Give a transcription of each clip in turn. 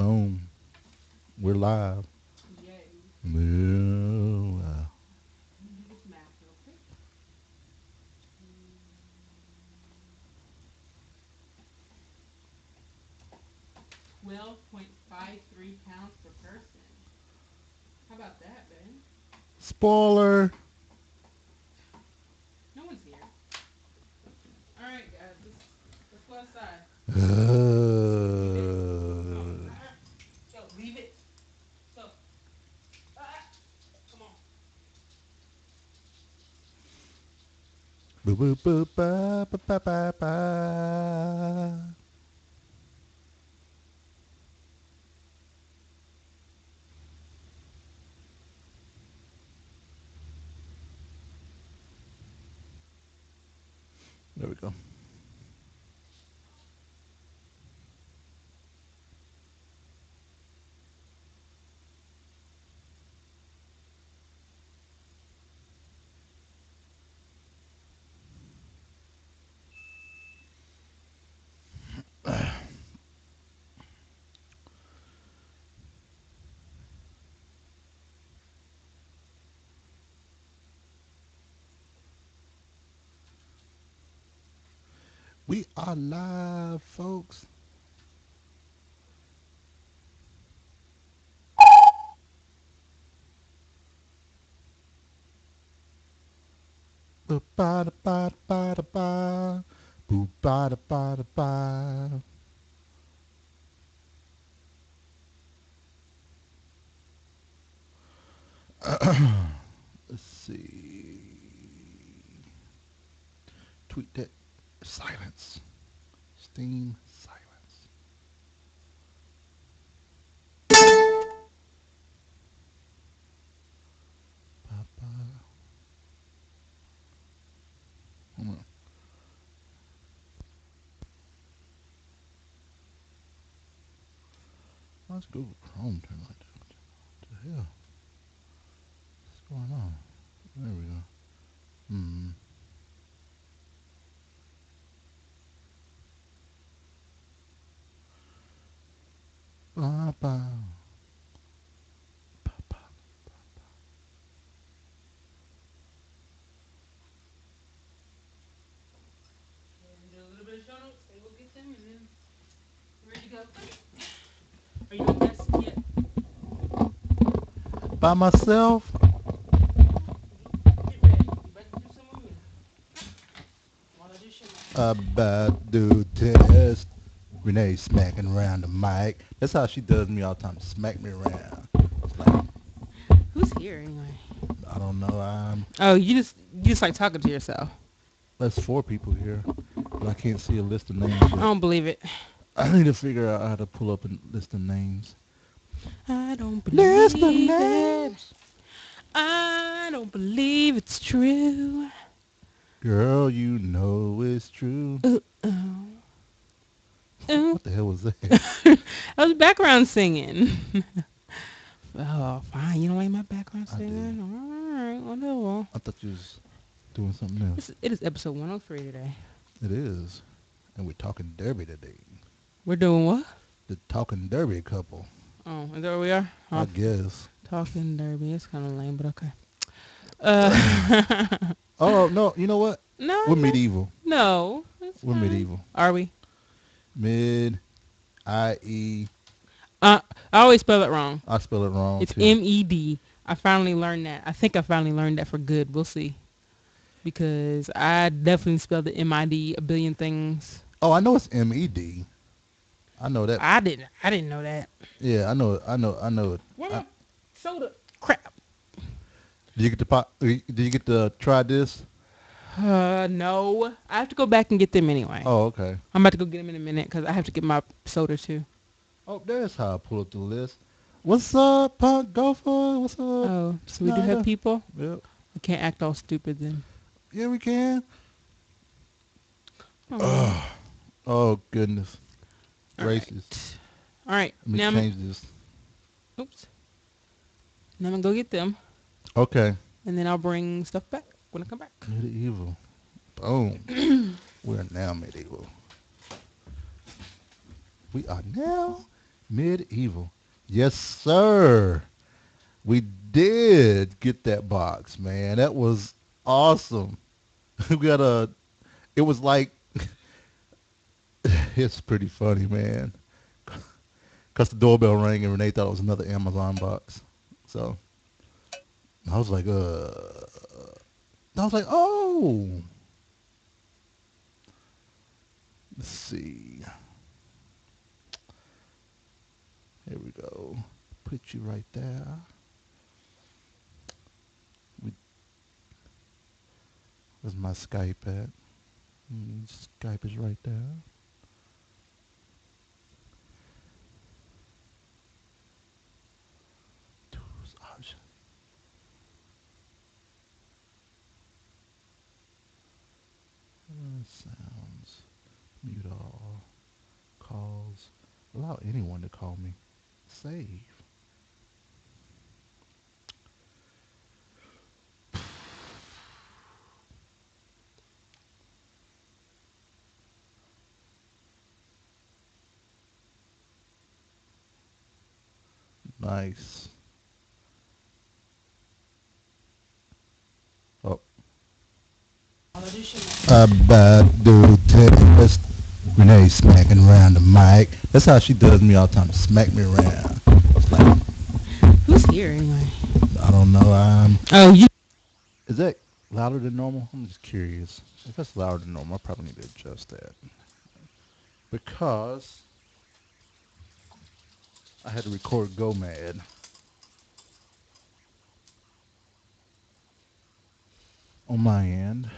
Boom. We're live. Yay. Moo. Let me do this math real quick. 12.53 pounds per person. How about that, Ben? Spoiler. No one's here. All right, guys, let's go outside. Leave it. No. Yo, leave it. So, come on. Boo boo boo ba ba ba ba ba. There we go. We are live, folks. Ba ba da ba da ba da ba. Boo ba da ba da ba. Let's see. Tweet that. Silence. Steam silence. Ba ba. Hold on. Why's Google Chrome turn like that? What the hell? What's going on? There we go. Hmm. Ba ba. Ba ba. Okay, we did a little bit of show notes. They will get them, and then we're ready to go. Are you a guest yet? By myself. Get ready. You better do some with me while I do show notes. About to test. Renee smacking around the mic. That's how she does me all the time. Smack me around. It's like Who's here anyway? I don't know. Oh, you just like talking to yourself. That's four people here, but I can't see a list of names I yet. don't believe it. I need to figure out how to pull up a list of names. I don't List of believe it. names. I don't believe it's true. Girl, you know it's true. Ooh, oh, ooh. What the hell was that? I was background singing. Oh, fine. You don't like my background I do. singing? All right, whatever. I thought you was doing something else. It is episode 103 today. It is. And we're talking derby today. We're doing what? The talking derby couple. Oh, is that where we are? I Oh, guess. talking derby. It's kind of lame, but okay. Uh, Oh no, you know what? no, We're no, medieval. no. It's We're fine. medieval. Are we? Mid I-E. Uh, I always spell it wrong. I spell it wrong It's too. MED. I finally learned that. I think I finally learned that for good. We'll see. Because I definitely spelled it MID a billion things. Oh, I know it's M-E-D. I know that. I didn't. I didn't know that. Yeah, I know it. Where my soda? Crap. Did you get the pop? Did you get to try this? No. I have to go back and get them anyway. Oh, okay. I'm about to go get them in a minute because I have to get my soda too. Oh, there's how I pull up the list. What's up, Punk Gopher? What's up, Oh, so we do have Snyder? people. Yep. We can't act all stupid then. Yeah, we can. Oh. Oh, oh goodness. All Racist. right. All right. Let me change this. Oops. Now I'm gonna go get them, Okay. and then I'll bring stuff back when I come back. Medieval. Boom. We're now medieval. We are now Medieval. Yes, sir. We did get that box, man. That was awesome. We got a. It was like it's pretty funny, man. Cause the doorbell rang and Renee thought it was another Amazon box. So I was like, oh, let's see. Here we go. Put you right there. We, where's my Skype at? Skype is right there. Tools option. Sounds. Mute all. Calls. Allow anyone to call me. Save. Nice. Oh. About do test. Renee smacking around the mic. That's how she does me all the time. Smack me around. Like, Who's here anyway? I don't know. Oh, you. Is that louder than normal? I'm just curious. If that's louder than normal, I probably need to adjust that because I had to record Go Mad on my end.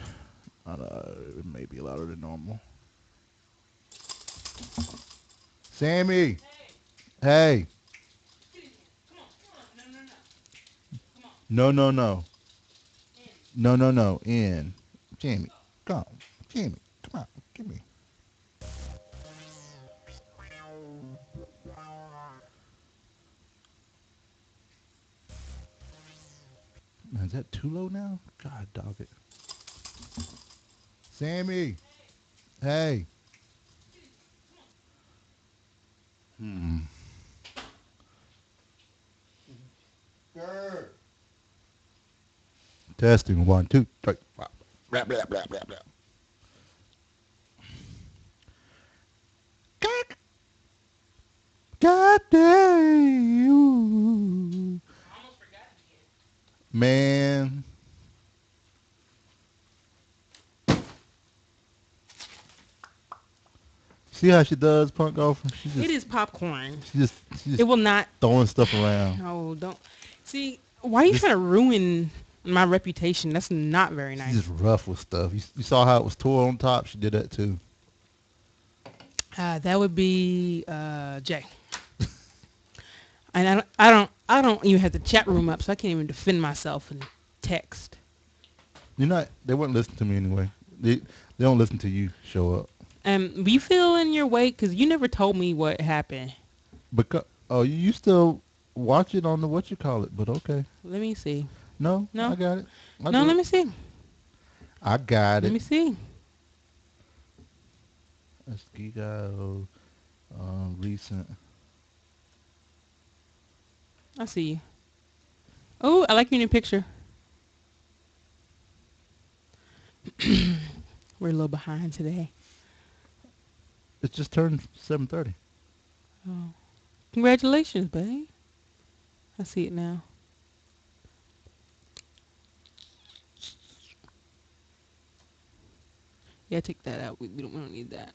It may be louder than normal. Sammy, hey, no, no, no, no, no, no, in. Jamie, come on, Jamie, come on, give me. Man, is that too low now? God, dog it. Sammy, hey. Hmm. Testing 1, 2, 3. Blah blah blah blah blah. God damn. Man. See how she does, Punk Gopher? It is popcorn. She just, she It just will not. throwing stuff around. No, don't. See, why are you This, trying to ruin my reputation? That's not very she's nice. just rough with stuff. You saw how it was tore on top? She did that too. That would be Jay. And I don't even have the chat room up, so I can't even defend myself in text. You're not, they wouldn't listen to me anyway. They don't listen to you show up. You feel in your weight because you never told me what happened. Because, oh, you still watch it on the what you call it, but okay. Let me see. No, I No, got it. I no, do let it. me see. I got Let it. me see. Let's go. Recent. I see you. Oh, I like your new picture. We're a little behind today. It just turned 7:30. Oh, congratulations, babe. I see it now. Yeah, take that out. We don't need that.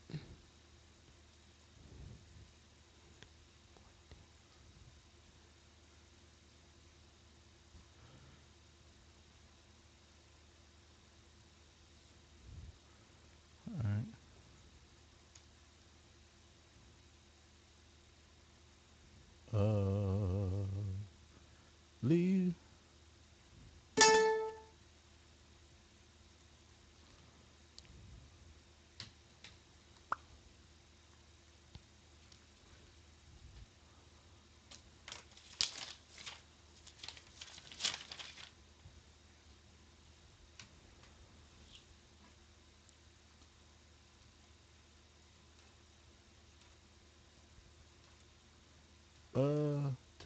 All right. Leave.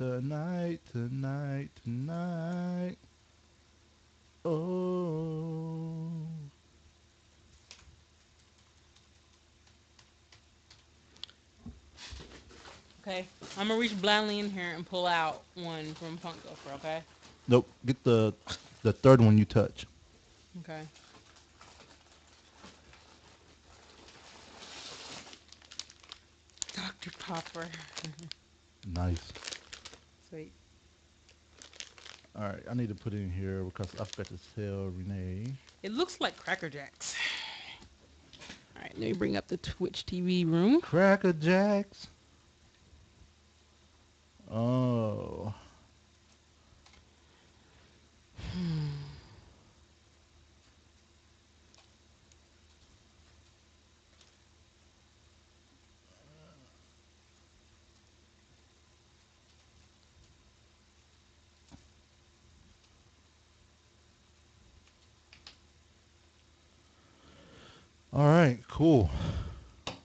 Tonight, tonight, tonight. Oh. Okay. I'm gonna reach blindly in here and pull out one from Punk Gopher. Okay. Nope. Get the third one you touch. Okay. Dr. Popper. Nice. Sweet. All right. I need to put it in here because I forgot to tell Renee. It looks like Cracker Jacks. All right. Let me bring up the Twitch TV room. Cracker Jacks. Oh. All right. Cool. All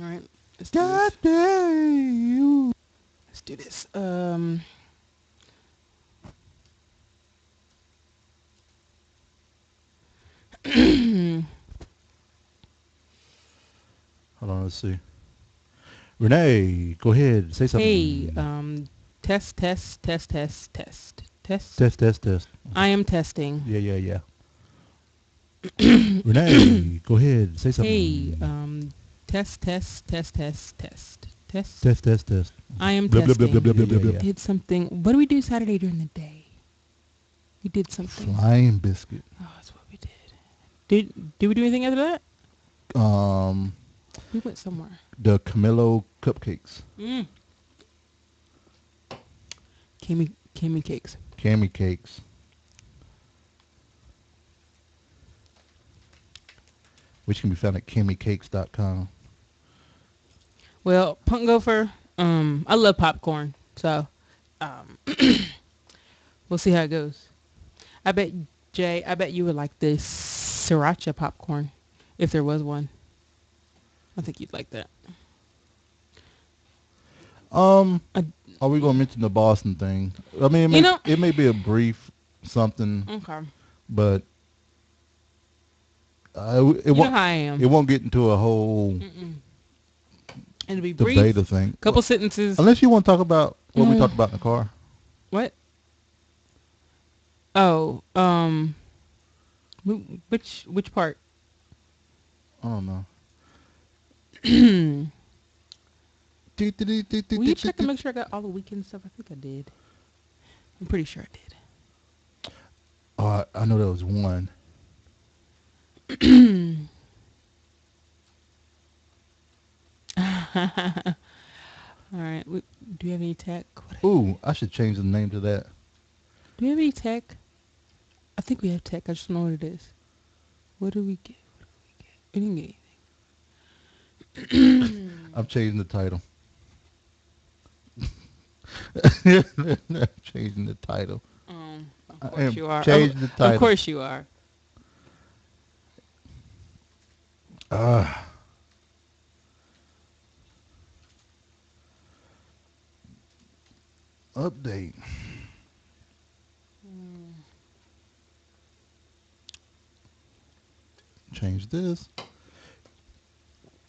right. Let's do God this. damn you. Let's do this. Hold on. Let's see. Renee, go ahead. Say Hey, something. test, test, test, test, test, test. Test, test, test. I am testing. Yeah, yeah, yeah. Renee, go ahead. Say Hey, something. test, test, test, test, test, test. Test, test, test. I am Blah, blah, blah, blah, testing. blah, blah, blah, We blah. did something. What do we do Saturday during the day? We did something. Flying biscuit. Oh, that's what we did. Did we do anything after that? Um, We went somewhere. the Camilo cupcakes. Mm. Kimmy cakes. Cammy cakes. Which can be found at cammycakes.com. Well, Punk Gopher. I love popcorn, so um, we'll see how it goes. I bet Jay. I bet you would like this sriracha popcorn, if there was one. I think you'd like that. Um, I, are we gonna mention the Boston thing? I mean, you know. it may be a brief something, Okay. but it You know won't how I am. it won't get into a whole Mm-mm. It'll be debate brief. or thing. Couple sentences. Unless you want to talk about what we No. talked about in the car. What? Oh. Which part? I don't know. Will you check and make sure I got all the weekend stuff? I think I did. I'm pretty sure I did. Oh, I know there was one. All right. Do you have any tech? Ooh, I should change the name to that. Do we have any tech? I think we have tech. I just don't know what it is. What do we get? We didn't get anything. I'm changing the title. I'm changing the title. Of I course am you are. changing the Of title. course you are. Ah, update. Change this.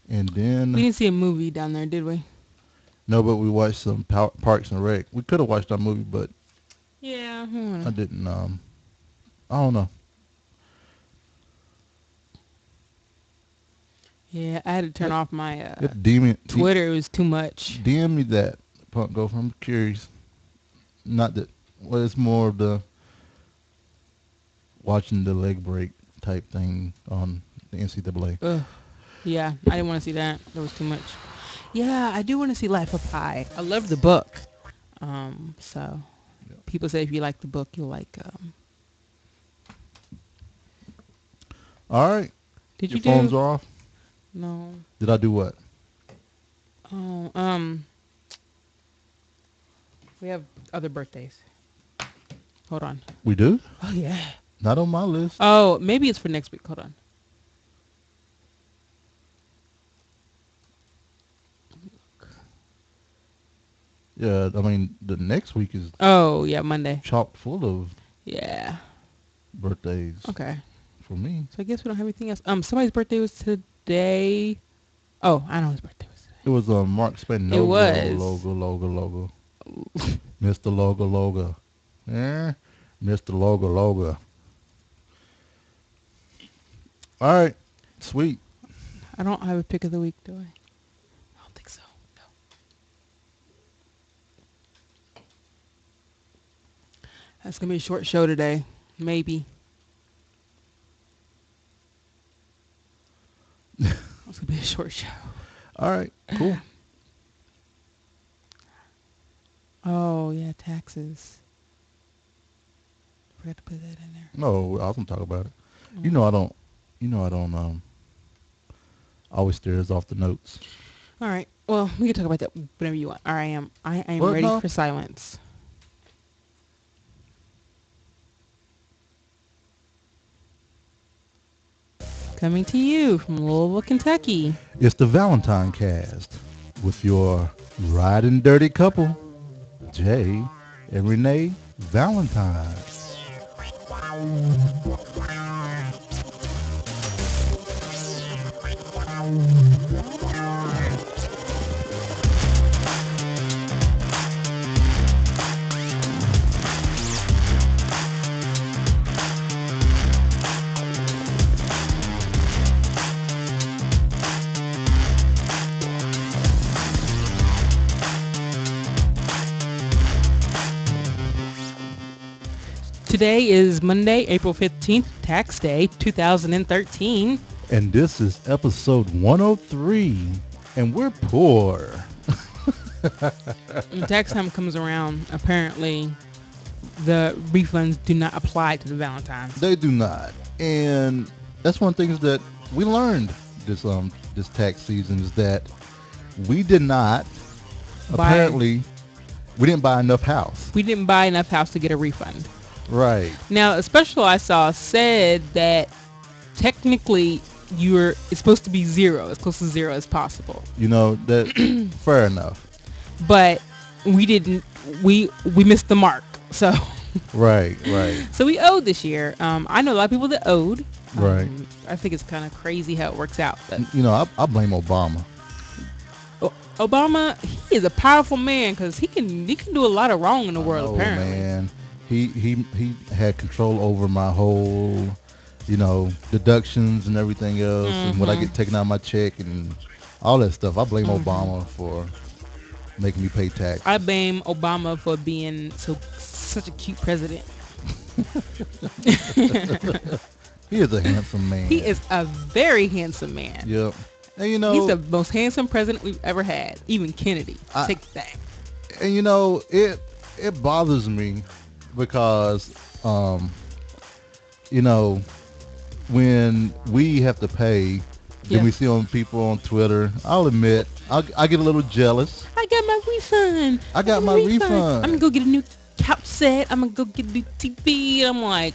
And We then, didn't see a movie down there, did we? no, but we watched some Parks and Rec. We could have watched that movie, but Yeah. I didn't. I don't know. Yeah, I had to turn off my Twitter. It was too much. DM me that, Punk Gopher. I'm curious. Not that. Well, it's more of the watching the leg break type thing on the NCAA. Ugh. Yeah, I didn't want to see that. That was too much. Yeah, I do want to see Life of Pi. I love the book. So Yeah. people say if you like the book, you'll like. All right. Did Your you phones do? are off. No. Did I do what? Oh, we have other birthdays. Hold on. We do? Oh yeah. Not on my list. Oh, maybe it's for next week. Hold on. Yeah, I mean the next week is Oh yeah, Monday. chock full of Yeah. birthdays Okay. for me. So I guess we don't have anything else. Somebody's birthday was today. Oh, I know his birthday was It was Mark today. It Spinogo was. logo, Mr. Logo. Yeah, Mr. Logo. All right, sweet. I don't have a pick of the week, do I? I don't think so. No. That's gonna be a short show today. Maybe. It's gonna be a short show. All right, cool. Oh yeah, taxes. Forgot to put that in there. No, I was gonna talk about it. You Mm. know I don't. You know I don't. Always steers off the notes. All right. Well, we can talk about that whenever you want. All right, I am What? ready No. for silence. Coming to you from Louisville, Kentucky. It's the ValentineCast with your riding dirty couple, Jay and Renee Valentine. Today is Monday, April 15th, tax day, 2013. And this is episode 103, and we're poor. When tax time comes around, apparently the refunds do not apply to the Valentines. They do not. And that's one of the things that we learned this tax season is that we did not Buy, apparently we didn't buy enough house. we didn't buy enough house to get a refund. Right. Now, a special I saw said that technically it's supposed to be zero, as close to zero as possible. You know, that fair enough. But we didn't. We missed the mark. So Right, right. so we owed this year. I know a lot of people that owed. Right. I think it's kind of crazy how it works out. But You know, I blame Obama. Obama, he is a powerful man because he can do a lot of wrong in the world. Oh Apparently, man, he had control over my whole, deductions and everything else, and what I get taken out of my check and all that stuff. I blame Obama for making me pay tax. I blame Obama for being such a cute president. He is a handsome man. He is a very handsome man. Yep. And He's the most handsome president we've ever had. Even Kennedy. Take that. and it bothers me because when we have to pay, then we see on people on Twitter. I'll admit, I get a little jealous. I got my refund. I got my refund. I'm gonna go get a new couch set. I'm gonna go get a new TV. I'm like,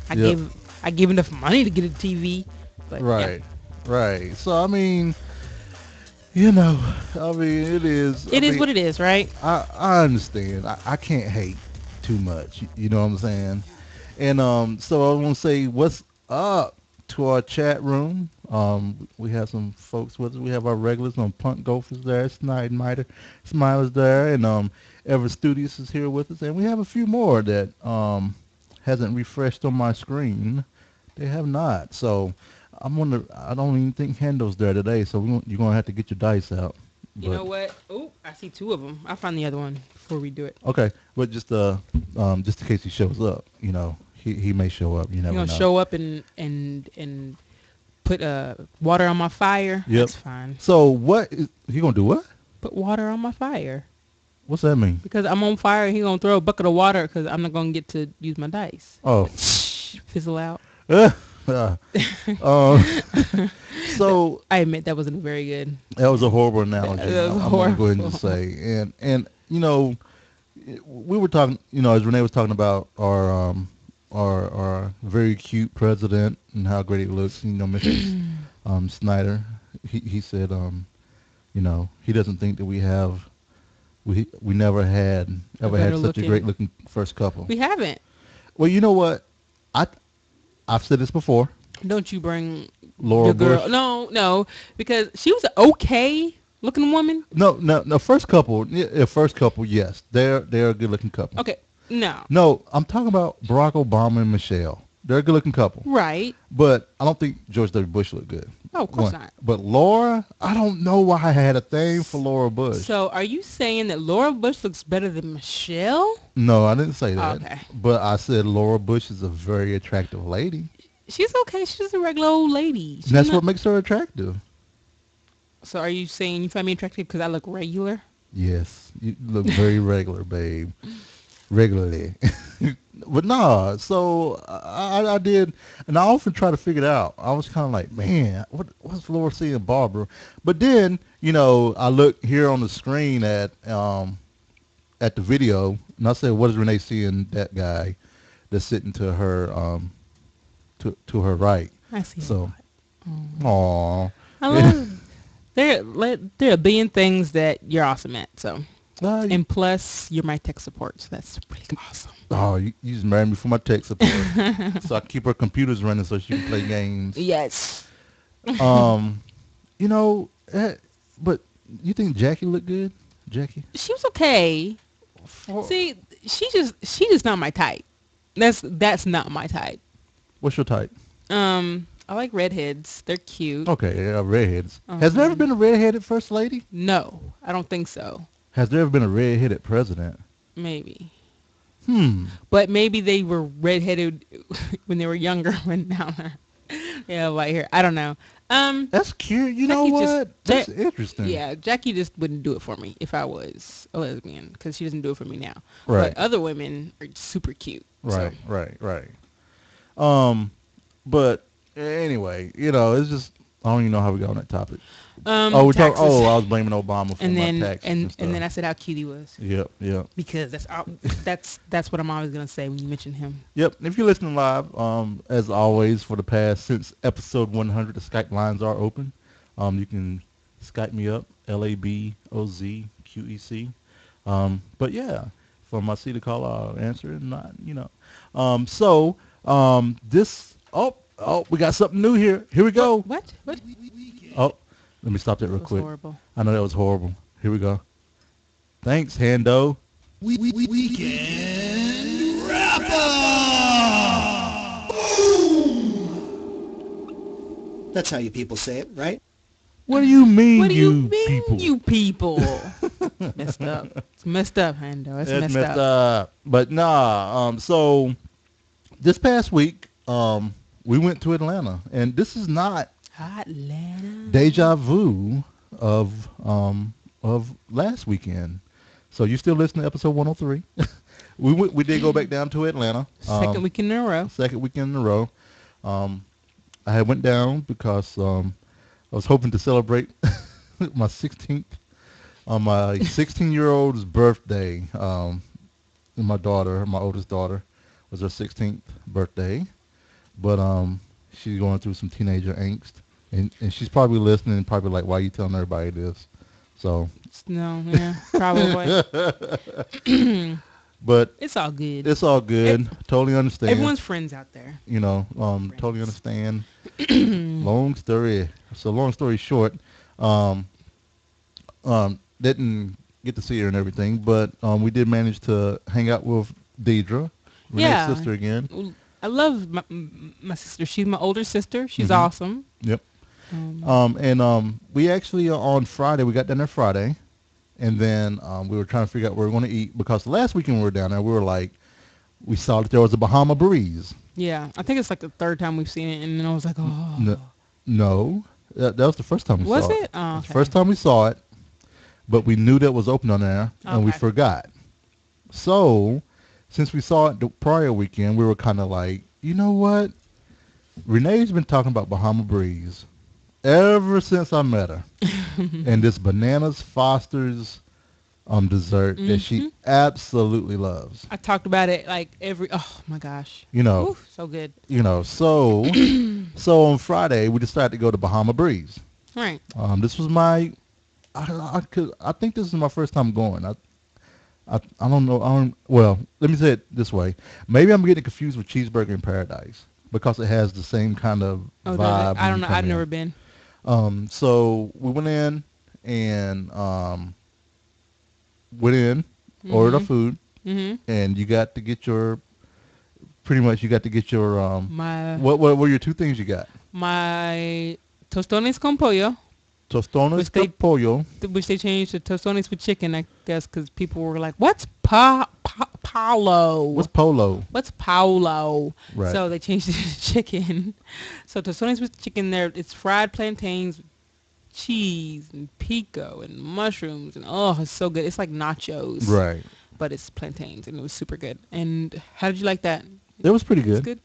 I gave enough money to get a TV. But Right. yeah. Right. So I mean, it is. It is what it is, right? I understand. I can't hate too much. You know what I'm saying? And so I want to say what's up to our chat room. We have some folks with us. We have our regulars on Punk Gophers there. Smiler's there, and Ever Studious is here with us, and we have a few more that hasn't refreshed on my screen. They have not. So I don't even think Hendo's there today. So you're gonna have to get your dice out. You know what? Oh, I see two of them. I'll find the other one before we do it. Okay, but just in case he shows up, he may show up. You never know. You gonna show up and put water on my fire? Yep. That's fine. So what is he gonna do? What? Put water on my fire. What's that mean? Because I'm on fire, he gonna throw a bucket of water because I'm not gonna get to use my dice. Oh. Fizzle out. So I admit that wasn't very good. that was a horrible analogy. That was I'm gonna go ahead and horrible. just say, and we were talking, as Renee was talking about our very cute president and how great he looks. Mr. Snyder, he said, he doesn't think that we have we never had A ever better had such a great looking. looking first couple. We haven't. Well, you know what? I I've said this before. Don't you bring Laura your girl? Bush. No, no, because she was an okay looking woman. No. First couple, first couple. Yes, they're a good looking couple. Okay, no, No, I'm talking about Barack Obama and Michelle. They're a good looking couple. right? But I don't think George W. Bush looked good. Oh, of course One. not. But Laura, I don't know why I had a thing for Laura Bush. So, are you saying that Laura Bush looks better than Michelle? No, I didn't say Oh, that. okay, But I said Laura Bush is a very attractive lady. she's okay. She's a regular old lady. And She's that's not. what makes her attractive. So, are you saying you find me attractive because I look regular? Yes, you look very regular, babe. Regularly. But nah, so I did, and I often try to figure it out. I was kind of like, man, what's Laura seeing Barbara? But then, I look here on the screen at the video, and I said, what is Renee seeing that guy that's sitting to her to her right? I see a So, lot. Oh. aw. I love. There are a billion things that you're awesome at. So, Uh, and plus, you're my tech support. So that's really awesome. oh, you just married me for my tech support. So I keep her computers running so she can play games. Yes. Um, you know, but you think Jackie looked good? Jackie? She was okay. For, See, she just not my type. That's not my type. what's your type? I like redheads. They're cute. Okay, yeah, redheads. Has there ever been a redheaded first lady? No, I don't think so. Has there ever been a redheaded president? Maybe. Hmm. But maybe they were redheaded when they were younger, but now yeah, white hair. I don't know. That's cute. You know Jackie just what? That's interesting. yeah, Jackie just wouldn't do it for me if I was a lesbian because she doesn't do it for me now. Right. But other women are super cute. Right, right. Um, but anyway, it's just I don't even know how we got on that topic. Oh, we talk. Taxes. Oh, I was blaming Obama for and my then taxes and stuff. and then I said how cute he was Yep. because that's what I'm always gonna say when you mention him. Yep. If you're listening live, as always, for the past since episode 100, the Skype lines are open. You can Skype me up, LABOZQEC. But yeah, for my C to call, I'll answer it. Not. This. Oh, we got something new here. Here we go. What? Oh, let me stop that That real was quick. horrible. I know that was horrible. Here we go. Thanks, Hando. Weekend wrap up. That's how you people say it, right? What do you mean, What do you mean, people? you people? Messed up. It's messed up, Hando. It's That's messed up. But nah. So this past week, we went to Atlanta, and this is not Atlanta. deja vu of last weekend. So you still listen to episode 103? We did go back down to Atlanta. Second weekend in a row. Second weekend in a row. I had went down because I was hoping to celebrate my 16th on my 16-year-old's birthday. My oldest daughter, was her 16th birthday, but she's going through some teenager angst, and she's probably listening and probably like, why are you telling everybody this? So No, yeah, probably. but It's all good. it's all good. Totally understand. Everyone's friends out there. Totally understand. Long story short, um, didn't get to see her and everything, but we did manage to hang out with Deidre, Renee's Yeah. sister again. I love my sister. She's my older sister. She's Mhm. awesome. Yep. Um, We actually on Friday, we got down there Friday, and then we were trying to figure out where we were going to eat because last weekend we were down there, we were like, we saw that there was a Bahama Breeze. yeah, I think it's like the third time we've seen it, and then I was like, oh. No, that was the first time we Was saw it. it? Oh, It's the okay. first time we saw it, but we knew that was open on there, and we Okay. forgot. So, since we saw it the prior weekend, we were kind of like, you know what? Renee's been talking about Bahama Breeze ever since I met her, and this Bananas Foster's dessert that she absolutely loves. I talked about it like oh my gosh. You know, Oof, so good. So on Friday we decided to go to Bahama Breeze. Right. This was I think this is my first time going. I don't know. Well, let me say it this way. Maybe I'm getting confused with Cheeseburger in Paradise because it has the same kind of Oh, does it? vibe I when don't you know. come I've in. never been. So we and went in, ordered our Mhm. food, Mhm. and you got to get your pretty much you got to get your My what were your two things you got? my tostones con pollo, Tostones which con pollo. they changed to tostones with chicken, I guess, because people were like, "What's Paulo? What's polo? What's Paulo?" Right. So they changed it to chicken. So tostones with chicken. There, it's fried plantains, cheese, and pico, and mushrooms, and oh, it's so good. It's like nachos, Right. but it's plantains, and it was super good. And how did you like that? It was pretty It's good. good.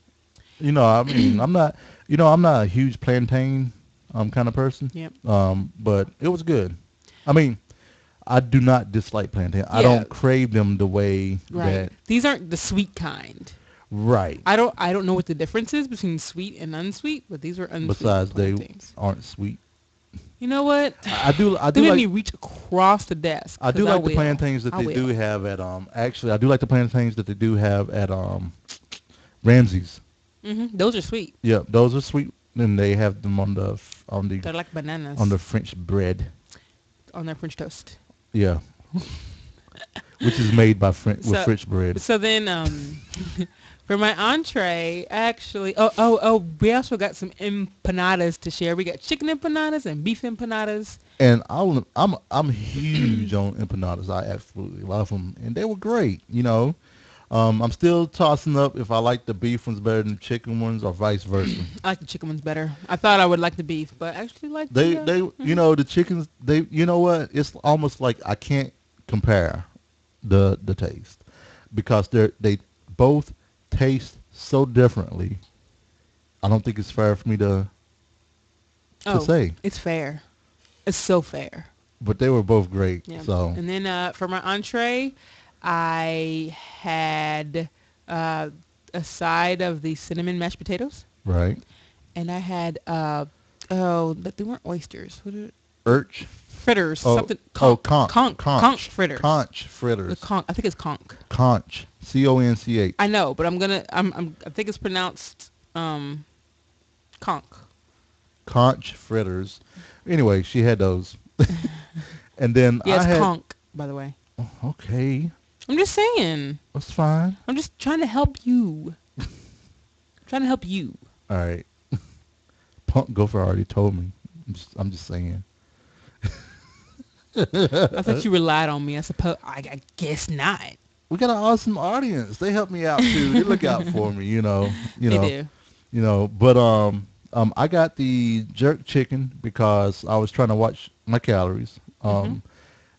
I mean, I'm not a huge plantain kind of person. Yep. But it was good. I mean, I do not dislike plantain. I Yeah. don't crave them the way Right. that These aren't the sweet kind. right. I don't know what the difference is between sweet and unsweet, but these are unsweetened Besides, they plantains. aren't sweet. You know what? I They do made like me reach across the desk I because do I like the will. plantains that I they do will. have at actually I do like the plantains that they do have at Ramsey's. Those are sweet. Yeah, those are sweet, and they have them They're like on bananas the French bread. on their French toast. Yeah, which is made by with So, French bread. so then, for my entree, actually, oh, we also got some empanadas to share. We got chicken empanadas and beef empanadas. And I'm huge on empanadas. I absolutely love them, and they were great. I'm still tossing up if I like the beef ones better than the chicken ones, or vice versa. I like the chicken ones better. I thought I would like the beef, but I actually like They the. they the chickens you know what? It's almost like I can't compare the taste because they both taste so differently. I don't think it's fair for me to Oh, say, it's fair. It's so fair. but they were both great. Yeah. So And then for my entree, I had a side of the cinnamon mashed potatoes, right, and I had they weren't oysters. What are, Urch. fritters? Oh, Something oh, conch fritters. conch fritters, Conch. I think it's conch. conch, conch, I know, but I think it's pronounced conch. conch fritters. Anyway, she had those, and then Yeah, I it's had conch, by the way. okay, I'm just saying. that's fine. I'm just trying to help you. Trying to help you. All right, Punk Gopher already told me. I'm just saying. I thought you relied on me. I suppose. I guess not. We got an awesome audience. They help me out too. They look out for me. They do. But I got the jerk chicken because I was trying to watch my calories. Mm-hmm.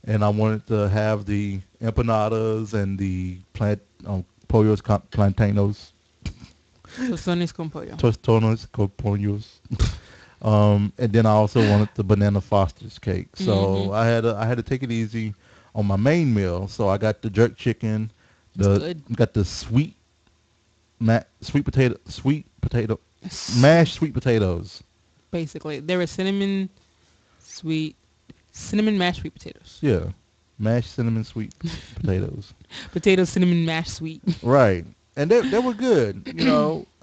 And I wanted to have the empanadas and the pollos plantanos, Tostones con pollo. tostones con pollos. And then I also wanted the banana Foster's cake. Mm-hmm. So I had to take it easy on my main meal. So I got the jerk chicken, It's good. got the sweet potato mashed sweet potatoes. Basically, there were cinnamon mashed sweet potatoes. Yeah, mashed cinnamon sweet potatoes. Potato cinnamon mashed sweet. Right, and they were good.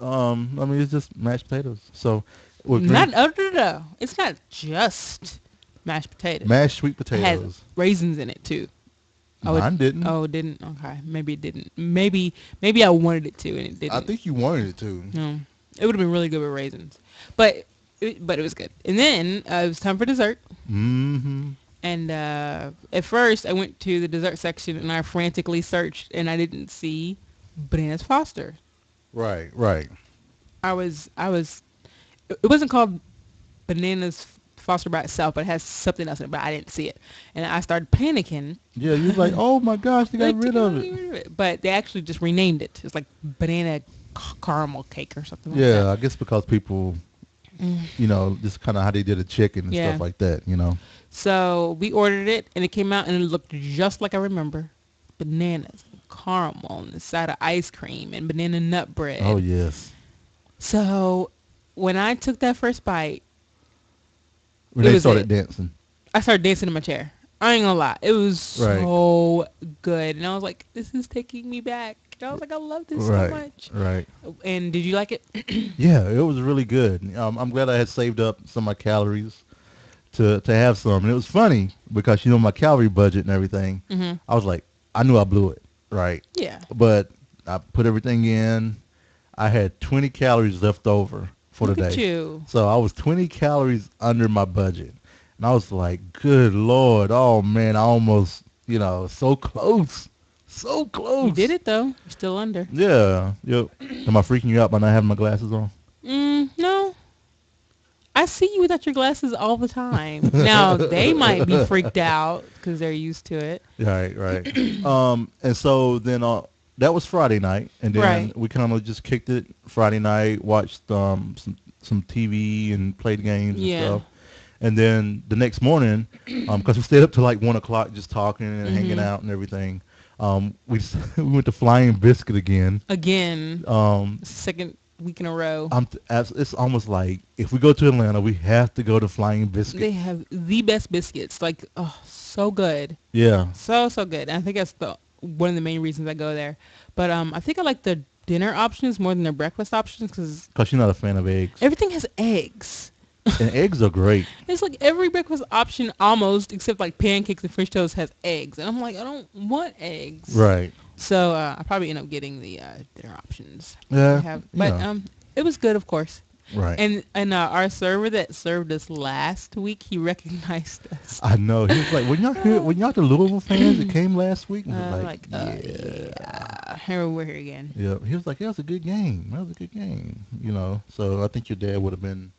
I mean it's just mashed potatoes. So with Not green no. It's not just mashed potatoes. mashed sweet It has potatoes. raisins in it too. Mine didn't. Oh, it didn't. Okay, maybe it didn't. Maybe I wanted it to, and it didn't. I think you wanted it to. No, it would have been really good with raisins, but it was good. And then it was time for dessert. Mm-hmm. And at first, I went to the dessert section and I frantically searched, and I didn't see Bananas Foster. Right, right. It wasn't called Bananas Foster by itself, but it has something else in it, but I didn't see it. And I started panicking. Yeah, you was like, oh my gosh, they got Like, rid of it. But they actually just renamed it. It's like banana caramel cake or something like Yeah, that. I guess because people, just kind of how they did a chicken and Yeah. stuff like that. So we ordered it, and it came out, and it looked just like I remember. Bananas, caramel, on the side of ice cream, and banana nut bread. Oh yes. So when I took that first bite, When they was started it. dancing. I started dancing in my chair. I ain't gonna lie. It was Right. so good. And I was like, this is taking me back. And I was like, I love this so Right. much. Right. And did you like it? Yeah, it was really good. I'm glad I had saved up some of my calories to have some. And it was funny because my calorie budget and everything. hmm I was like, I knew I blew it, right? Yeah. But I put everything in. I had 20 calories left over for the Look at day. you. So I was 20 calories under my budget. And I was like, good Lord. Oh, man, I almost, so close. So You did close. it, though. You're still under. Yeah. Yep. Am I freaking you out by not having my glasses on? No. I see you without your glasses all the time. Now, they might be freaked out because they're used to it. Right, right. And so then that was Friday night, and then Right. we kind of just kicked it Friday night, watched some TV and played games and Yeah. stuff. And then the next morning, because we stayed up till like 1 o'clock just talking and hanging hmm out and everything, we went to Flying Biscuit again. Again, Um, second week in a row. it's almost like if we go to Atlanta, we have to go to Flying They Biscuit. have the best biscuits. Like, oh, so good. Yeah. So good. And I think that's the one of the main reasons I go there. But I think I like the dinner options more than the breakfast options because Because you're not a fan of eggs. everything has eggs. And eggs are great. It's like every breakfast option almost, except like pancakes and French toast, has eggs. And I'm like, I don't want eggs. Right. So I probably end up getting the dinner options. Yeah. They have, but it was good, of course. Right. And our server that served us last week, he recognized us. I know. He was like, when y'all the Louisville fans that came last week? And I was Like, yeah. here we're here again. Yeah. He was like, that was a good game. That was a good game. So I think your dad would have been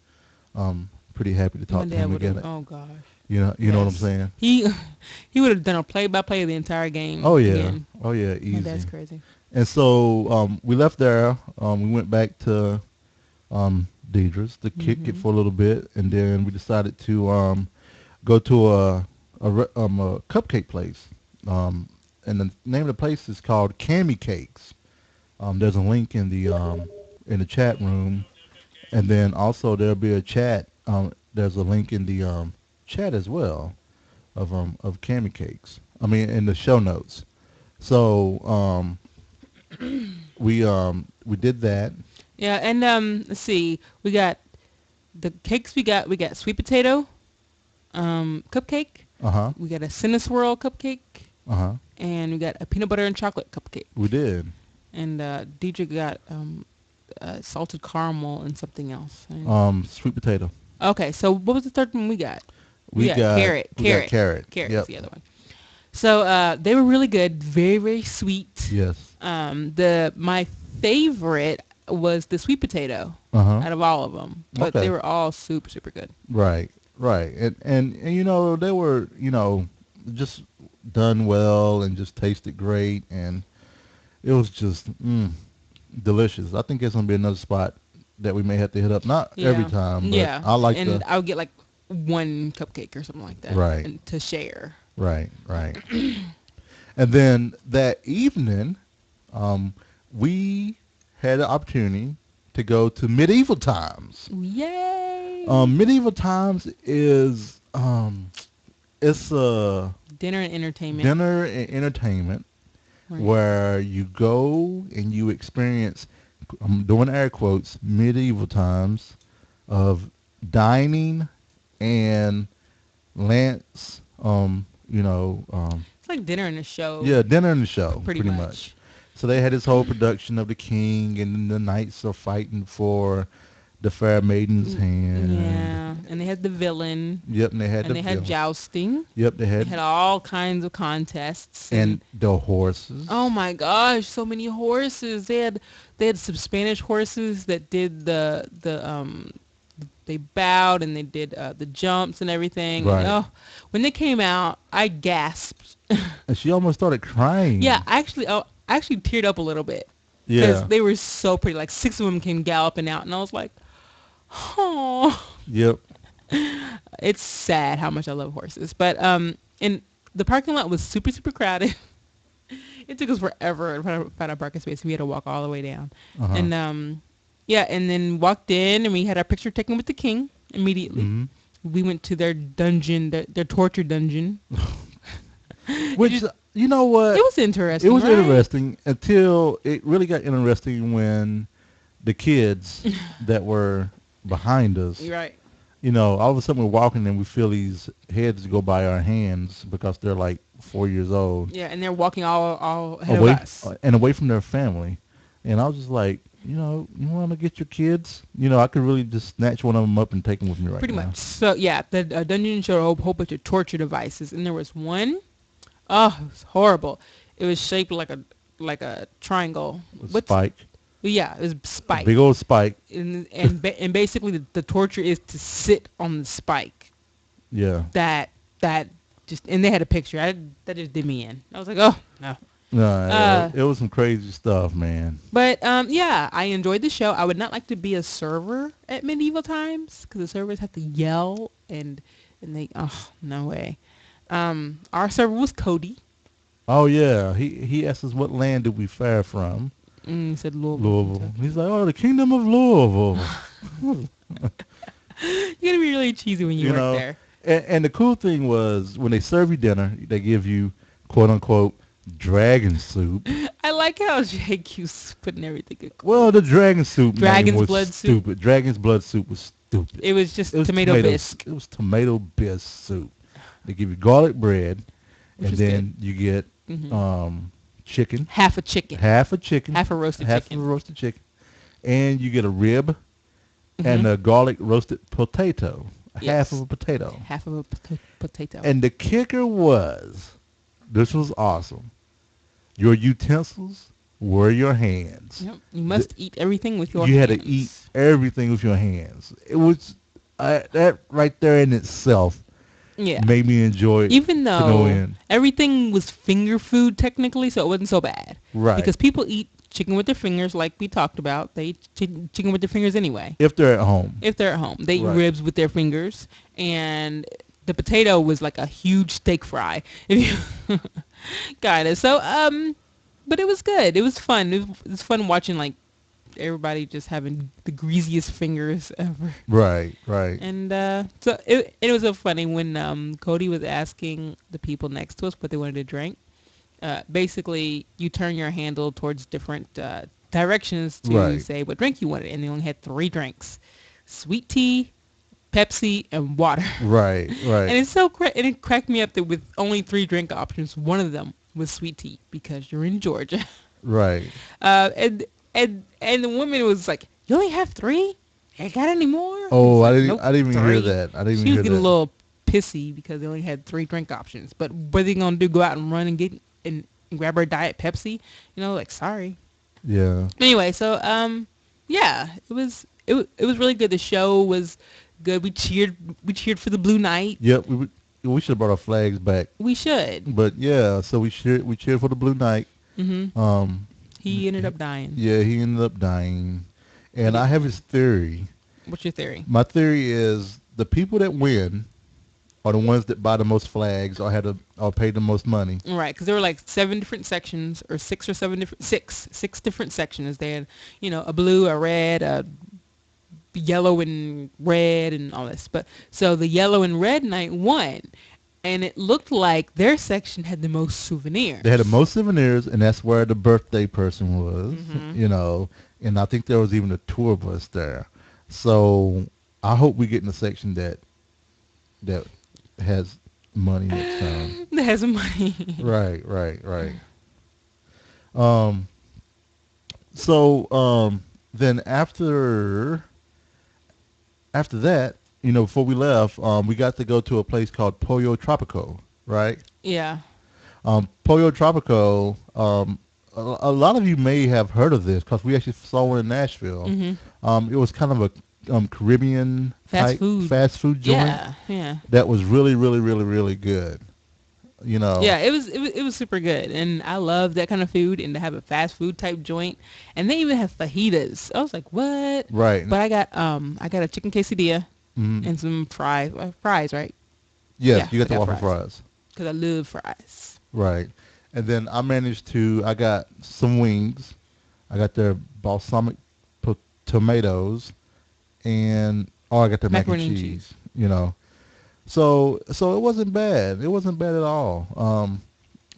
pretty happy to My talk to dad him would have. again. Oh gosh. You know what I'm Yes. saying? He would have done a play-by-play of the entire game. Oh yeah. Again. Oh yeah, My dad's easy. crazy. And so we left there. We went back to Deidre's to kick it for a little bit, and then we decided to go to a cupcake place. And the name of the place is called Cammy Cakes. There's a link in the chat room, and then also there'll be a chat. There's a link in the chat as well of Cammy Cakes. I mean, in the show notes. So we did that. Yeah, and let's see. We got the cakes. We got sweet potato cupcake. Uh huh. We got a cinnamon swirl cupcake, Uh huh. and we got a peanut butter and chocolate cupcake. We did. And Deidre got salted caramel and something else. Sweet potato. Okay, so what was the third one we got? We got carrot. We got carrot. Carrot's Yep. the other one. So they were really good, very very sweet. Yes. My favorite was the sweet potato Uh huh. out of all of them, but Okay. they were all super super good. Right. Right. And they were just done well and just tasted great, and it was just delicious. I think it's gonna be another spot that we may have to hit up. Not every Yeah. time, but Yeah, I like and the I would get like one cupcake or something like that, Right. and to share. right. And then that evening, we had the opportunity to go to Medieval Times. Yay! Medieval Times is it's a Dinner and entertainment. dinner and entertainment Right. where you go and you experience, I'm doing air quotes, medieval times of dining and Lance, It's like dinner and a show. yeah, dinner and the show, Pretty pretty much. much. So they had this whole production of the king, and the knights are fighting for the fair maiden's hand. Yeah, and they had the villain, Yep, and they had and the they had villain. jousting. Yep, they They had had all kinds of contests. and the horses. Oh my gosh, so many horses. They had some Spanish horses that did they bowed and they did the jumps and everything. Right. And, oh, when they came out, I gasped. And she almost started crying. Yeah, I actually teared up a little bit Yeah. they were so pretty. Like 6 of them came galloping out, and I was like, oh. Yep. It's sad how much I love horses, but and the parking lot was super super crowded. It took us forever to find a parking space. We had to walk all the way down, Uh-huh. and yeah, and then walked in, and we had our picture taken with the king immediately. Mhm. We went to their dungeon, their torture dungeon. It Which, just you know it what? was It interesting, was right? interesting until it really got interesting when the kids that were behind us, You're right. all of a sudden we're walking and we feel these heads go by our hands because they're like 4 years old, Yeah, and they're walking all ahead of us. away from their family. And I was just like, you want to get your kids? I could really just snatch one of them up and take them with me right Pretty now. much. So yeah, the dungeon showed a whole bunch of torture devices, and there was one. Oh, it was horrible. It was shaped like a triangle. A What's spike, Yeah, it was a big spike, old spike. and basically the torture is to sit on the spike. Yeah. That just, and they had a picture. That just did me in. I was like, oh no. No, Uh, it was some crazy stuff, man. but yeah, I enjoyed the show. I would not like to be a server at medieval times because the servers have to yell and they, oh no way. Our server was Cody. Oh yeah, he asked us what land did we fare from. He said Louisville, Louisville. Kentucky. He's like, oh, the kingdom of Louisville. You're gonna be really cheesy when you you work know, there. and the cool thing was when they serve you dinner, they give you quote unquote dragon soup. I like how Jake keeps putting everything in Well, quotes. the dragon soup name Dragon's was blood soup. stupid. Dragon's blood soup was stupid. It was It just was tomato bisque, It was tomato bisque soup. They give you garlic bread, which and was good. then you get hmm chicken, Half a chicken, half a chicken, half a roasted half of a chicken. roasted chicken, and you get a rib hmm and a garlic roasted potato, half of Yes, a potato. half of a potato. And the kicker was, this was awesome. Your utensils were your hands. Yep. You The, must eat everything with your you had to eat hands. everything with your hands. It was that right there in itself Yeah. made me enjoy it Even to no though end. everything was finger food technically, so it wasn't so bad. Right. Because people eat chicken with their fingers, like we talked about. They eat chicken with their fingers anyway. If they're at home. If they're at home, they eat Right. ribs with their fingers, and the potato was like a huge steak fry. If you got it. So but it was good. It was fun. It was fun watching like everybody just having the greasiest fingers ever. Right. Right. And so it was so funny when Cody was asking the people next to us what they wanted to drink. Basically, you turn your handle towards different directions to Right. say what drink you wanted, and they only had 3 drinks: sweet tea, Pepsi, and water. Right. And Right. it's so and it cracked me up that with only 3 drink options, one of them was sweet tea because you're in Georgia. Right. And the woman was like, "You only have 3? Ain't got any more?" And Oh, it's I like, didn't. "Nope, I didn't even hear 3." that. I didn't She even was hear getting a that. little pissy because they only had 3 drink options. But what are they gonna do? Go out and run and get and grab her Diet Pepsi? Like sorry. Yeah. Anyway, so yeah, it was really good. The show was good. We cheered for the Blue Knight. Yep. We should have brought our flags back. We should. But yeah, so we cheered for the Blue Knight. Mhm. Um, He ended up dying. yeah, he ended up dying, But and I have his theory. what's your theory? My theory is the people that win are the ones that buy the most flags or pay the most money. Right, because there were like 7 different sections, or 6 or 7 different six different sections. They had, a blue, a red, a yellow and red, and all this. But so the yellow and red knight won, and it looked like their section had the most souvenirs. They had the most souvenirs, and that's where the birthday person was. Mhm. And I think there was even a tour bus there. So I hope we get in the section that has money next time. That has money. Right, right, right. Um, so then after that, before we left, we got to go to a place called Pollo Tropico, right? Yeah. Pollo Tropico. A lot of you may have heard of this because we actually saw one in Nashville. Mhm. It was kind of a Caribbean Fast type food. fast food joint Yeah. Yeah. that was really, really, really, really good. You know, Yeah, it was super good, and I love that kind of food, and to have a fast food type joint, and they even have fajitas. I was like, what? right? But I got a chicken quesadilla Mhm. and some fries. Fries, right? Yes, Yeah, you got I the got waffle fries fries, because I love fries. right? And then I got some wings. I got their balsamic tomatoes, and I got their mac and Macaroni and cheese. cheese. So it wasn't bad. It wasn't bad at all.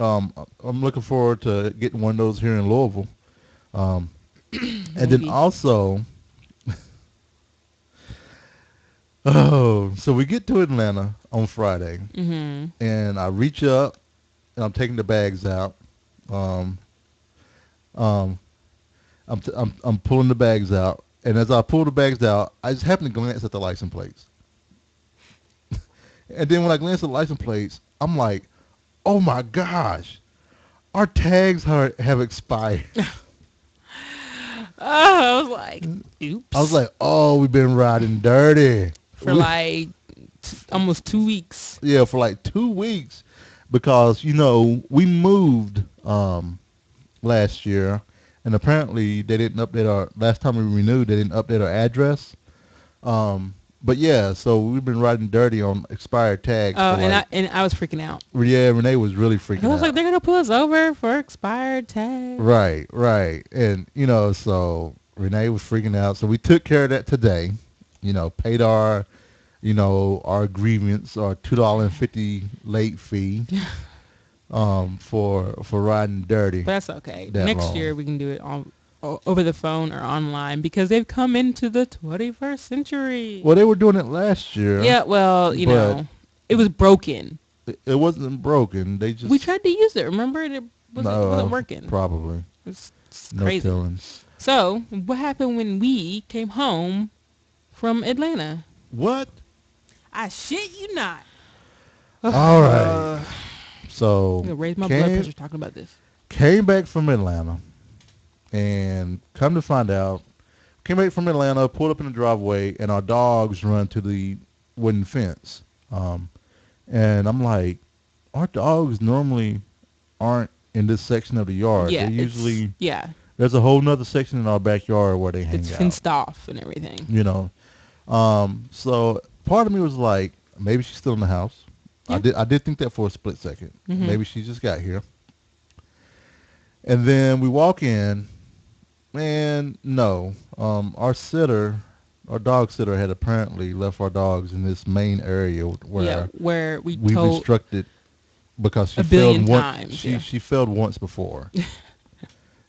I'm looking forward to getting one of those here in Louisville. Um, and then Maybe. also, oh, so we get to Atlanta on Friday, Mm-hmm. and I reach up and I'm taking the bags out. Um, um, I'm pulling the bags out, and as I pull the bags out, I just happen to glance at the license plates. And then when I glance at the license plates, I'm like, oh my gosh, our tags have expired. Oh, I was like, I was oops. like, oh, we've been riding dirty. For like almost 2 weeks. Yeah, for like 2 weeks because we moved last year, and apparently they didn't update our last time we renewed. They didn't update our address. But yeah, so we've been riding dirty on expired tags Oh, for like and I was freaking out. yeah. Renee was really I freaking was like, out. they're gonna pull us over for expired tags. Right, right, and so Renee was freaking out. So we took care of that today. Paid our grievance, our $2.50 late fee for riding dirty But that's okay. that Next year long. we can do it over the phone or online because they've come into the 21st century. Well, they were doing it last year, Yeah, well, but it was broken. it wasn't broken. They We just tried to use it, remember? And it wasn't no, working. probably It's no crazy. telling. So, what happened when we came home from Atlanta? What? I shit you not. All right. I'm So gonna raise my blood came pressure talking about this. came back from Atlanta, and come to find out, came back from Atlanta, pulled up in the driveway, and our dogs run to the wooden fence. And I'm like, our dogs normally aren't in this section of the yard. They Yeah, usually yeah, there's a whole nother section in our backyard where they hang it's out. fenced off and everything. You know. So part of me was like, maybe she's still in the house. Yeah. I did think that for a split second. Mhm. Maybe she just got here. And then we walk in, and no, our dog sitter had apparently left our dogs in this main area Yeah, where where we we've told instructed because she a failed billion once. times. She Yeah. she failed once before,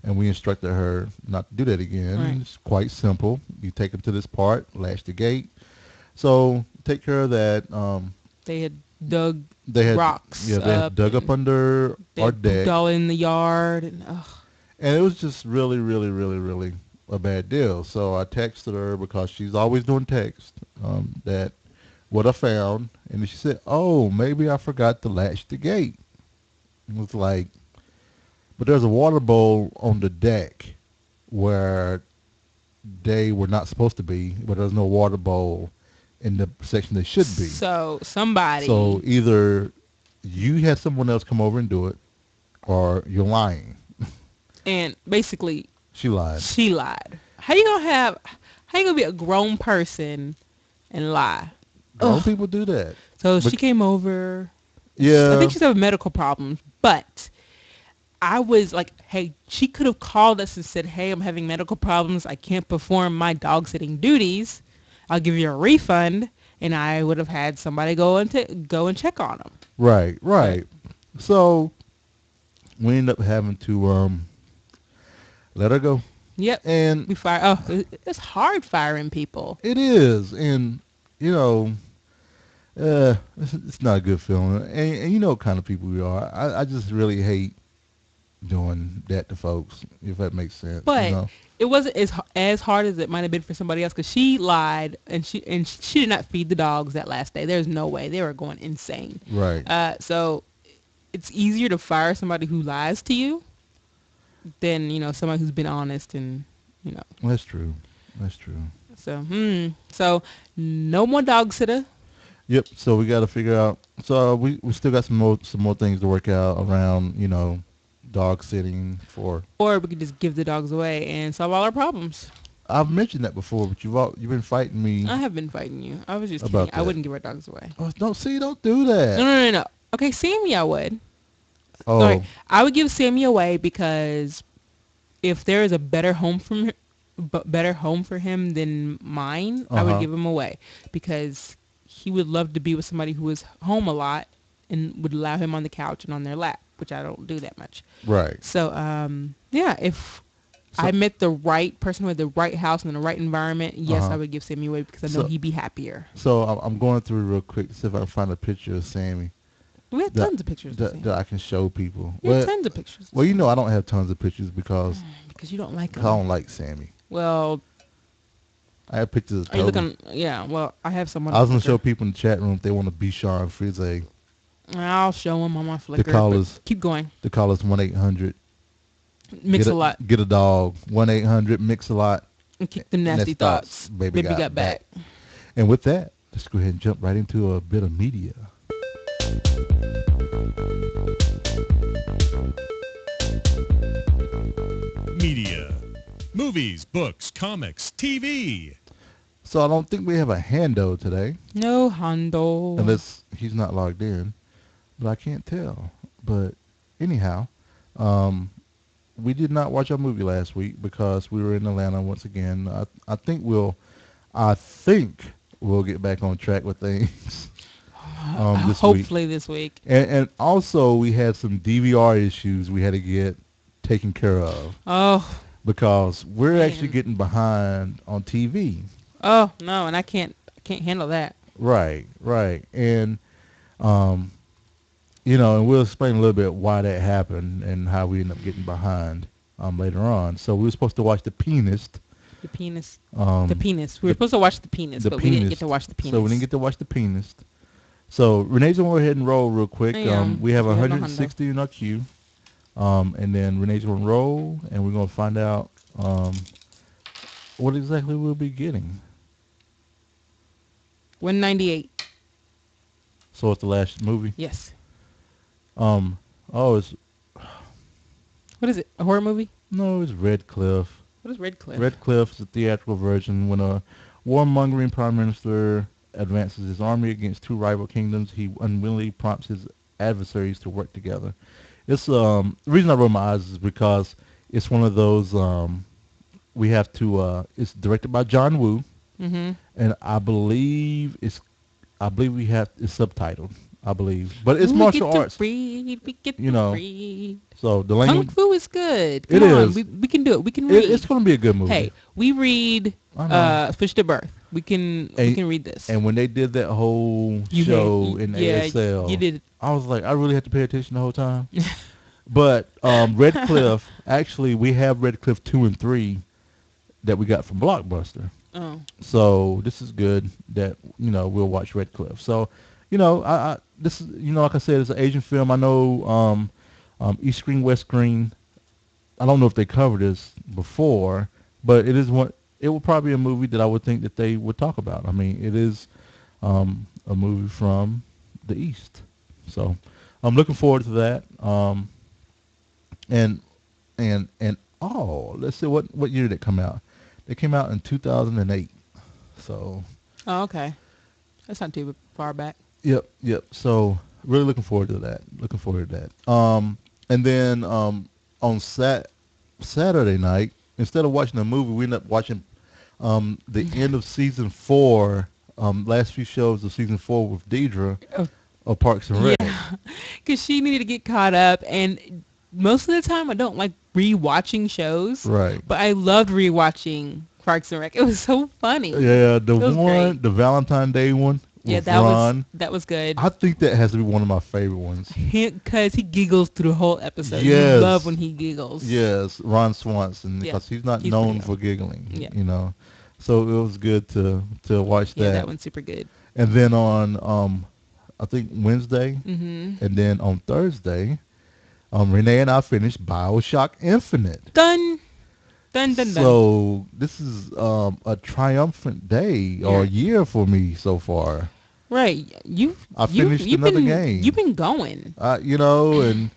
and we instructed her not to do that again. Right. It's quite simple. You take them to this part, latch the gate. So take care of that. They had dug They had rocks yeah they had up dug up and under they our had pooped deck, all in the yard and and it was just really really really really a bad deal. So I texted her because she's always doing text that what I found, and then she said, "Oh, maybe I forgot to latch the gate." It was like, but there's a water bowl on the deck where they were not supposed to be, but there's no water bowl in the section they should be. so So somebody either you had someone else come over and do it, or you're lying. and basically She lied. she lied. How you gonna be a grown person and lie? Grown Ugh. people do that. So But she came over. I yeah, think she's having medical problems, but I was like, hey, she could have called us and said, hey, I'm having medical problems. I can't perform my dog sitting duties. I'll give you a refund, and I would have had somebody go and check on them. right, But right. So we end up having to let her go, yep, and we fire. Oh, it's hard firing people. it is, and you know, it's not a good feeling, and you know what kind of people we are. I just really hate doing that to folks, if that makes sense. But it wasn't as hard as it might have been for somebody else because she lied and she did not feed the dogs that last day. There's no way they were going insane. Right. So it's easier to fire somebody who lies to you than somebody who's been honest and you know. That's true. That's true. So no more dog sitter. Yep. So we got to figure out. So we still got some more things to work out around dog sitting for. Or we could just give the dogs away and solve all our problems. I've mentioned that before, but you've been fighting me I have been fighting you. I was just about kidding. I that. wouldn't give our dogs away. Oh, don't do No, that. no, no, no. Okay, Sammy, I would. Oh, Sorry, I would give Sammy away because if there is a better home for him than mine, I would Uh-huh. give him away because he would love to be with somebody who was home a lot and would allow him on the couch and on their lap. which I don't do that much. Right. So, yeah, if So, I met the right person with the right house and the right environment, yes, I uh-huh. would give Sammy away because I know So, he'd be happier. so I'm going through real quick to see if I can find a picture of Sammy We have that tons of pictures of that Sammy. I can show people. We have tons of pictures of Well, Sammy. I don't have tons of pictures because Because you don't like I him. don't like Sammy. Well, I have pictures of are you Toby. looking? Yeah, well, I have someone I on was gonna show Flickr. people in the chat room if they want to be Sean Frize. I'll show him on my The Flickr, call but is keep going. 1-800 Mix a lot get a dog. 1-800 mix a lot. and kick them And that's nasty thoughts. Baby got back. back. And with that, let's go ahead and jump right into a bit of media. Media. Movies, books, comics, TV. So I don't think we have a Hando today, No Hondo. unless he's not logged in. But I can't tell. But anyhow, um, we did not watch our movie last week because we were in Atlanta once again. I think we'll get back on track with things this week. Hopefully this week. And also we had some DVR issues we had to get taken care of Oh, because we're actually man. getting behind on TV. Oh no, and I can't handle that. Right. And and we'll explain a little bit why that happened and how we ended up getting behind later on. So we were supposed to watch The Pianist. The penis. Um, The penis. We were supposed to watch the penis, The but we didn't get Pianist. to watch the penis. So we didn't get to watch The Pianist. So Renee's going to go ahead and roll real quick. Yeah, We have we have no 160 in our queue. And then Renee's going to roll, and we're going to find out what exactly we'll be getting. 198. So it's the last movie. Yes. It's What is it? A horror movie? no, it's Red Cliff. What is Red Cliff? Red Cliff is a theatrical version. When a warmongering prime minister advances his army against two rival kingdoms, he unwillingly prompts his adversaries to work together. It's the reason I roll my eyes is because it's one of those we have to. It's directed by John Woo, Mm-hmm. and I believe it's subtitled. I believe, but it's We martial get to arts. read. We get You to know, read. So the Kung language. Fu is good. It Come on, is. we can do it. We can read. It's going to be a good movie. Hey, we read I know. Fish to Birth. We can read this. And when they did that whole You show had- in yeah, ASL, you did. I was like, I really had to pay attention the whole time. But Red Cliff, actually, we have Red Cliff 2 and 3 that we got from Blockbuster. Oh. So this is good that we'll watch Red Cliff. So I this is like I said, it's an Asian film. I know East Screen, West Screen. I don't know if they covered this before, but it is one. It will probably be a movie that I would think that they would talk about. I mean, it is a movie from the East, so I'm looking forward to that. And let's see what year did it come out? It came out in 2008. So Oh, okay. That's not too far back. yep. So really looking forward to that. And then on Saturday night, instead of watching a movie, we ended up watching the end of season 4, last few shows of season 4 with Deidre Oh. of Parks and Rec. Yeah, because she needed to get caught up, and most of the time I don't like rewatching shows. Right. But I loved rewatching Parks and Rec. It was so funny. Yeah, the was one, great. the Valentine Day one Yeah, with that Ron. was good. I think that has to be one of my favorite ones. Because he giggles through the whole episode. Yes. You love when he giggles. Yes, Ron Swanson, Yeah, because he's not he's known pretty for giggling. Yeah. So it was good to watch Yeah, that. that one's super good. And then on I think Wednesday, Mm-hmm. and then on Thursday, Renee and I finished Bioshock Infinite. Done. Done. So this is a triumphant day or Yeah. year for me so far. Right. I finished another game. You've been going. And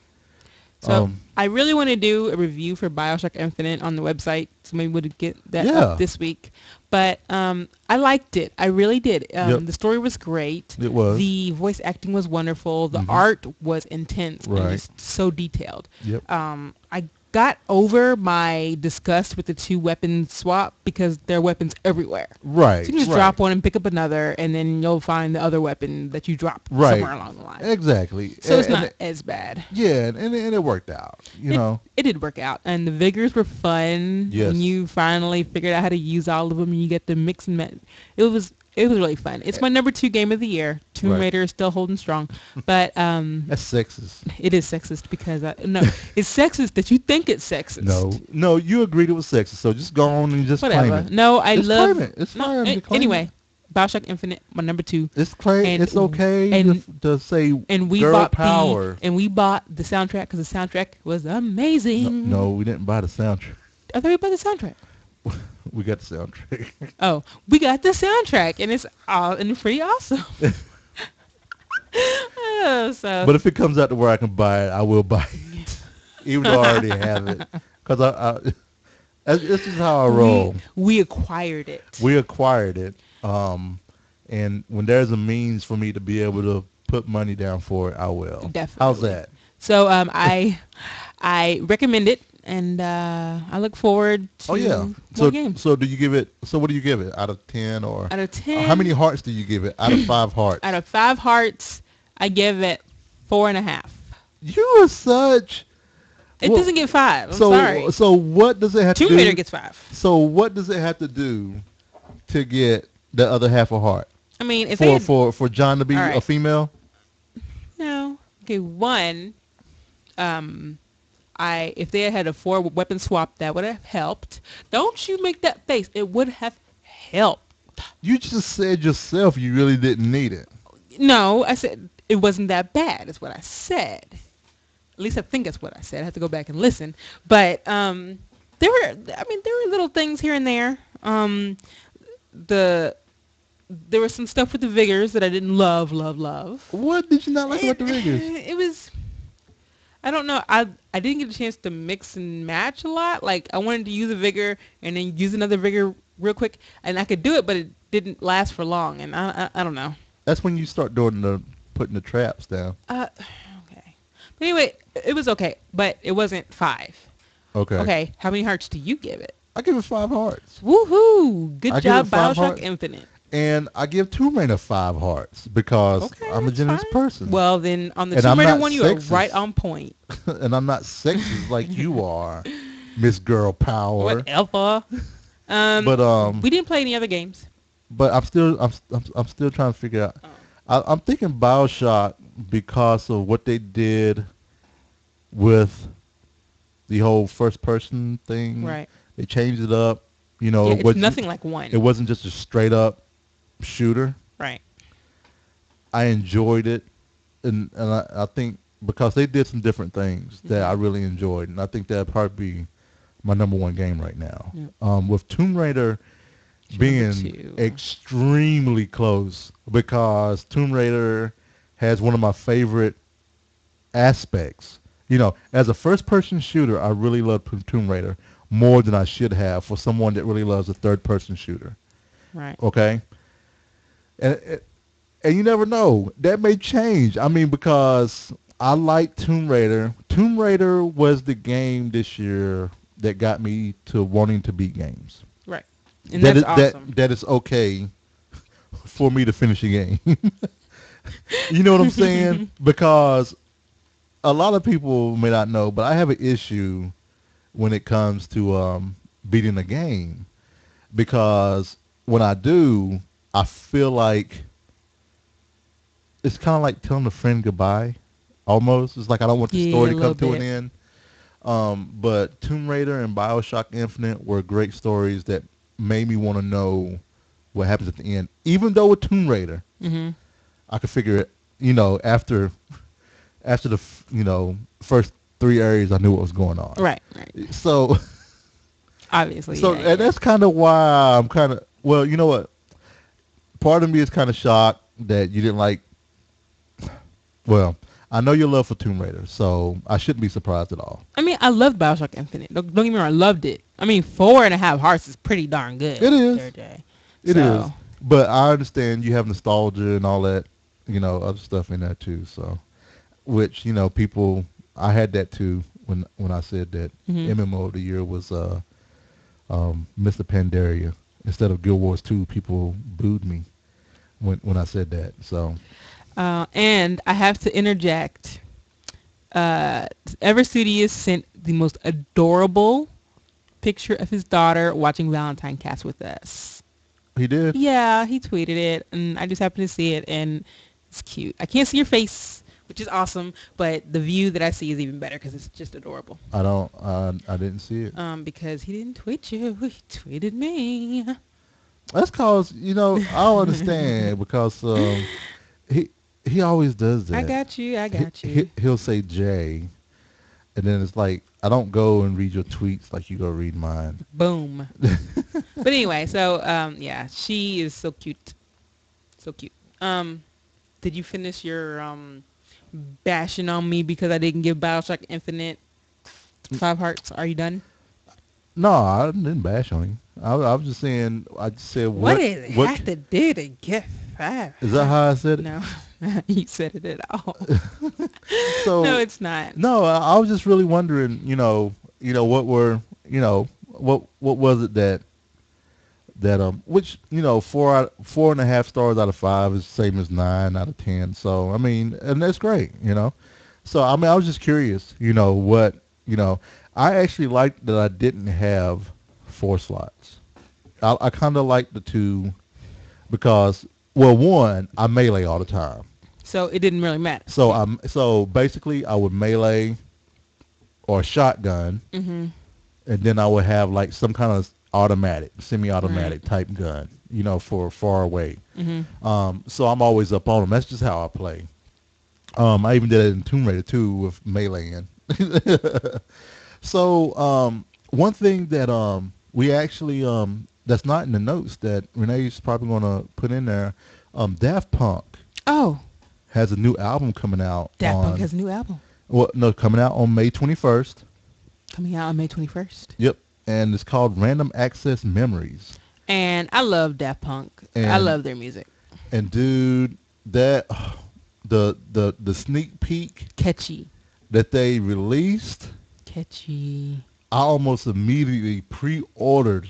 So I really want to do a review for Bioshock Infinite on the website, so maybe we'll get that up this week. But I liked it. I really did. Yep. The story was great. It was. The voice acting was wonderful. The Mhm. art was intense Right. and just so detailed. Yep. I got over my disgust with the 2 weapon swap because there are weapons everywhere. Right. So you can just drop one and pick up another, and then you'll find the other weapon that you dropped somewhere along the line. Exactly. So it's not as bad. Yeah, and it worked out. It did work out, and the vigors were fun. Yes. When you finally figured out how to use all of them, and you get to mix and match. It was really fun. It's my number 2 game of the year. Tomb Raider is still holding strong, but that's sexist. it is sexist because it's sexist that you think it's sexist. No, you agreed it was sexist, so just go on and just claim it. No, I just love claim it. It's fine. Anyway, Bioshock Infinite, my number 2. It's okay to say and we girl bought power. and we bought the soundtrack because the soundtrack was amazing. No, we didn't buy the soundtrack. I thought we bought the soundtrack. We got the soundtrack. Oh, we got the soundtrack, and it's pretty awesome. But if it comes out to where I can buy it, I will buy it, even though I already have it. Because this is how I roll. We acquired it. And when there's a means for me to be able to put money down for it, I will. Definitely. How's that? So I recommend it. And I look forward to more games. So do you give it? So what do you give it? Out of 10 or? Out of 10. How many hearts do you give it? Out of 5 hearts. Out of 5 hearts, I give it 4.5. You are such. It doesn't get 5. I'm sorry. So what does it have to do? Tomb Raider gets 5. So what does it have to do to get the other half a heart? I mean, if for John to be a female. No. Okay. One. If they had a 4-weapon swap, that would have helped. Don't you make that face. It would have helped. You just said yourself you really didn't need it. No, I said it wasn't that bad is what I said. At least I think that's what I said. I have to go back and listen. But there were little things here and there. There was some stuff with the vigors that I didn't love. What did you not like about the vigors? It was... I don't know. I didn't get a chance to mix and match a lot. Like, I wanted to use a vigor and then use another vigor real quick. And I could do it, but it didn't last for long. And I don't know. That's when you start putting the traps down. Okay. But anyway, it was okay. But it wasn't 5. Okay. Okay. How many hearts do you give it? I give it 5 hearts. Woohoo! Good job, Bioshock Infinite. And I give Tomb Raider 5 hearts because I'm a generous person. Well, then on the Tomb Raider one, you are right on point. And I'm not sexist like you are, Miss Girl Power. Whatever. But we didn't play any other games. But I'm still trying to figure out. I'm thinking Bioshock because of what they did with the whole first person thing. Right. They changed it up. It's nothing like 1. It wasn't just a straight up shooter. Right. I enjoyed it, and I think because they did some different things that I really enjoyed, and I think that'd probably be my number 1 game right now. Yep. With Tomb Raider being extremely close because Tomb Raider has one of my favorite aspects. As a first-person shooter, I really love Tomb Raider more than I should have for someone that really loves a third-person shooter. Right. Okay? And you never know. That may change. I mean, because I like Tomb Raider. Tomb Raider was the game this year that got me to wanting to beat games. Right. And that's awesome. That it's okay for me to finish a game. You know what I'm saying? Because a lot of people may not know, but I have an issue when it comes to beating a game. Because when I do, I feel like it's kind of like telling a friend goodbye, almost. It's like I don't want the story to come to an end. But Tomb Raider and Bioshock Infinite were great stories that made me want to know what happens at the end. Even though with Tomb Raider, I could figure it, after the, first 3 areas, I knew what was going on. Right. So, obviously. And that's kind of why I'm kind of, well, you know what? Part of me is kind of shocked that you didn't like, well, I know your love for Tomb Raider, so I shouldn't be surprised at all. I mean, I loved Bioshock Infinite. Don't get me wrong, I loved it. I mean, 4.5 hearts is pretty darn good. It is. It is. But I understand you have nostalgia and all that, other stuff in there too. So, which, people, I had that too when I said that Mhm. MMO of the year was Mr. Pandaria instead of Guild Wars 2. People booed me when I said that. So And I have to interject. Ever Studious sent the most adorable picture of his daughter watching ValentineCast with us. he did. Yeah, he tweeted it, and I just happened to see it, and it's cute. I can't see your face, which is awesome, but the view that I see is even better because it's just adorable. I don't. I didn't see it. Because he didn't tweet you, he tweeted me. That's cause I don't understand because he he always does I that. got you. I got you. He'll say Jay, and then it's like I don't go and read your tweets like you go read mine. Boom. But anyway, so yeah, she is so cute, so cute. Did you finish your bashing on me because I didn't give Bioshock Infinite 5 hearts? Are you done? No, I didn't bash on him. I was just saying. I just said What what did it what have to do to get 5? is that how I said it? No, you said it at all. So No, it's not. no, I was just really wondering. What were what was it that which 4.5 stars out of 5 is the same as 9 out of 10. So I mean, and that's great. So I mean, I was just curious. What I actually liked that I didn't have 4 slots. I kind of like the 2 because well, one I melee all the time. So it didn't really matter. So basically I would melee or shotgun, Mhm. and then I would have like some kind of automatic, semi-automatic type gun, for far away. Mhm. So I'm always up on them. That's just how I play. I even did it in Tomb Raider 2 with meleeing. So one thing that we actually that's not in the notes that Renee's probably gonna put in there, Daft Punk Oh, has a new album coming out Daft Punk on has a new album coming out on May 21st. coming out on May 21st. Yep, and it's called Random Access Memories. And I love Daft Punk. I And love their music. and dude, that the sneak peek Catchy. that they released, Catchy. I almost immediately pre-ordered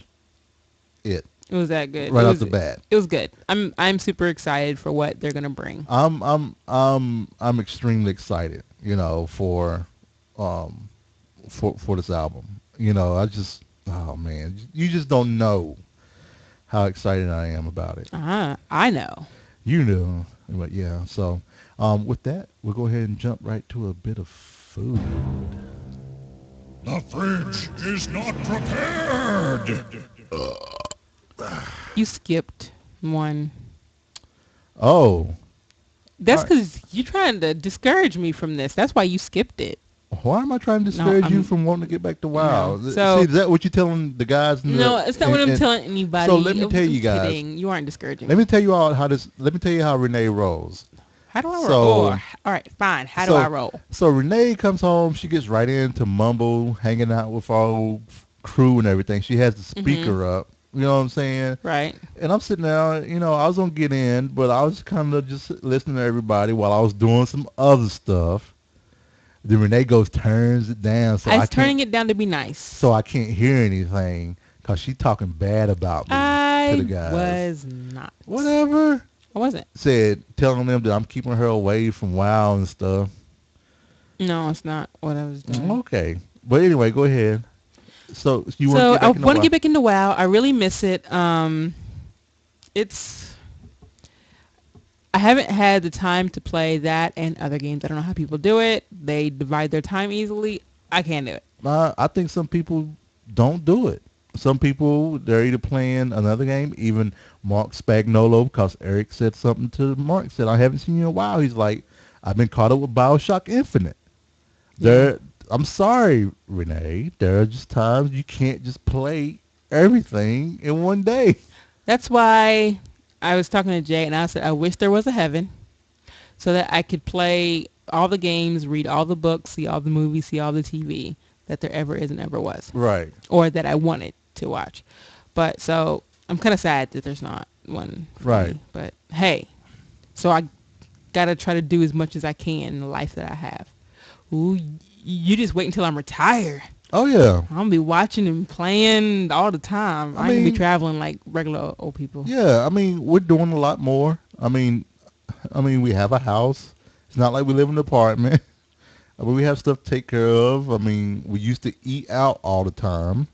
it It was that good. right it off was, the bat. It was good. I'm super excited for what they're gonna bring. I'm extremely excited, um for this album. I just oh man, you just don't know how excited I am about it. I know. You know, but yeah. So with that, we'll go ahead and jump right to a bit of food. The fridge is not prepared. You skipped one. Oh, That's Alright. because you're trying to discourage me from this. That's why you skipped it. Why am I trying to No, discourage you I'm- from wanting to get back to WoW? No. So- See, is that what you're telling the guys? No, it's not what I'm telling anybody. So let me tell I'm you guys. kidding. You aren't discouraging. Let me tell you all how this. Let me tell you how Renee rolls. How do I roll? So- all right, fine. How do so- I roll? So Renee comes home. She gets right into Mumble, hanging out with our whole crew and everything. She has the speaker up. You know what I'm saying? Right. And I'm sitting there. I was gonna get in, but I was kind of just listening to everybody while I was doing some other stuff. Then Renee turns it down, so I I was can't. turning it down to be nice. So I can't hear anything because she's talking bad about me I to the guys. was not. Whatever. I wasn't. Said telling them that I'm keeping her away from WoW and stuff. No, it's not what I was doing. Okay, but anyway, go ahead. So you So I want want to to get back into WoW. I really miss it. I haven't had the time to play that and other games. I don't know how people do it. They divide their time easily. I can't do it. I think some people don't do it. Some people, they're either playing another game. Even Mark Spagnolo, because Eric said something to Mark, said, I haven't seen you in a while. He's like, I've been caught up with Bioshock Infinite. I'm sorry, Renee. There are just times you can't just play everything in one day. That's why I was talking to Jay and I said, I wish there was a heaven so that I could play all the games, read all the books, see all the movies, see all the TV that there ever is and ever was. Right. Or that I wanted to watch. But so I'm kind of sad that there's not one for Right. me. But hey, so I got to try to do as much as I can in the life that I have. Ooh, you just wait until I'm retired. Oh yeah. I'm gonna be watching and playing all the time. I I ain't gonna be mean, traveling like regular old people. yeah. I mean, we're doing a lot more. I mean, we have a house. It's not like we live in an apartment. I mean, we have stuff to take care of. I mean, we used to eat out all the time.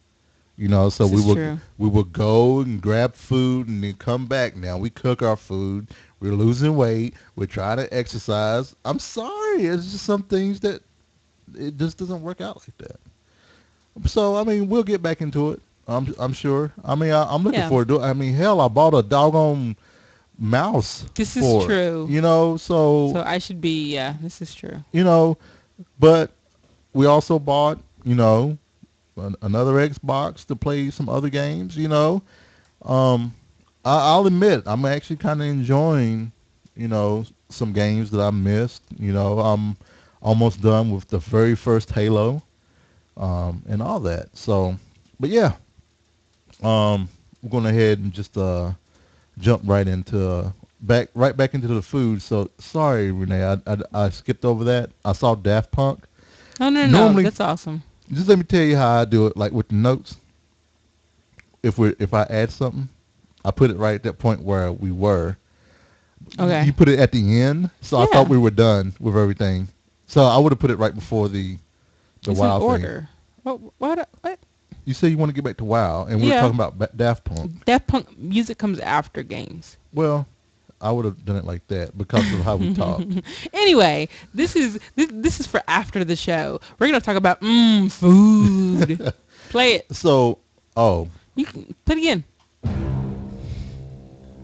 So This is true. we would go and grab food and then come back. Now we cook our food. We're losing weight. We're trying to exercise. I'm sorry. It's just some things that it just doesn't work out like that. So I mean, we'll get back into it. I'm sure. I mean, I'm looking Yeah. forward to it. I mean, hell, I bought a doggone mouse This is for it. true. So So I should be. Yeah, this is true. you know, but we also bought another Xbox to play some other games. Um, I'll admit I'm actually kind of enjoying some games that I missed. I'm almost done with the very first Halo and all that. So, but yeah, we're going ahead and just jump right into right back into the food. So sorry, Renee, I skipped over that. I saw Daft Punk. Oh no, Normally, that's awesome. just let me tell you how I do it. Like with the notes, if I add something, I put it right at that point where we were. Okay. You put it at the end, so I Yeah. thought we were done with everything. So I would have put it right before the It's in WoW thing. order. What? You say you want to get back to WoW, and we were Yeah. talking about Daft Punk. Daft Punk music comes after games. Well, I would have done it like that because of how we talk. Anyway, this is for after the show. We're gonna talk about food. Play it. So, oh, You can play it again.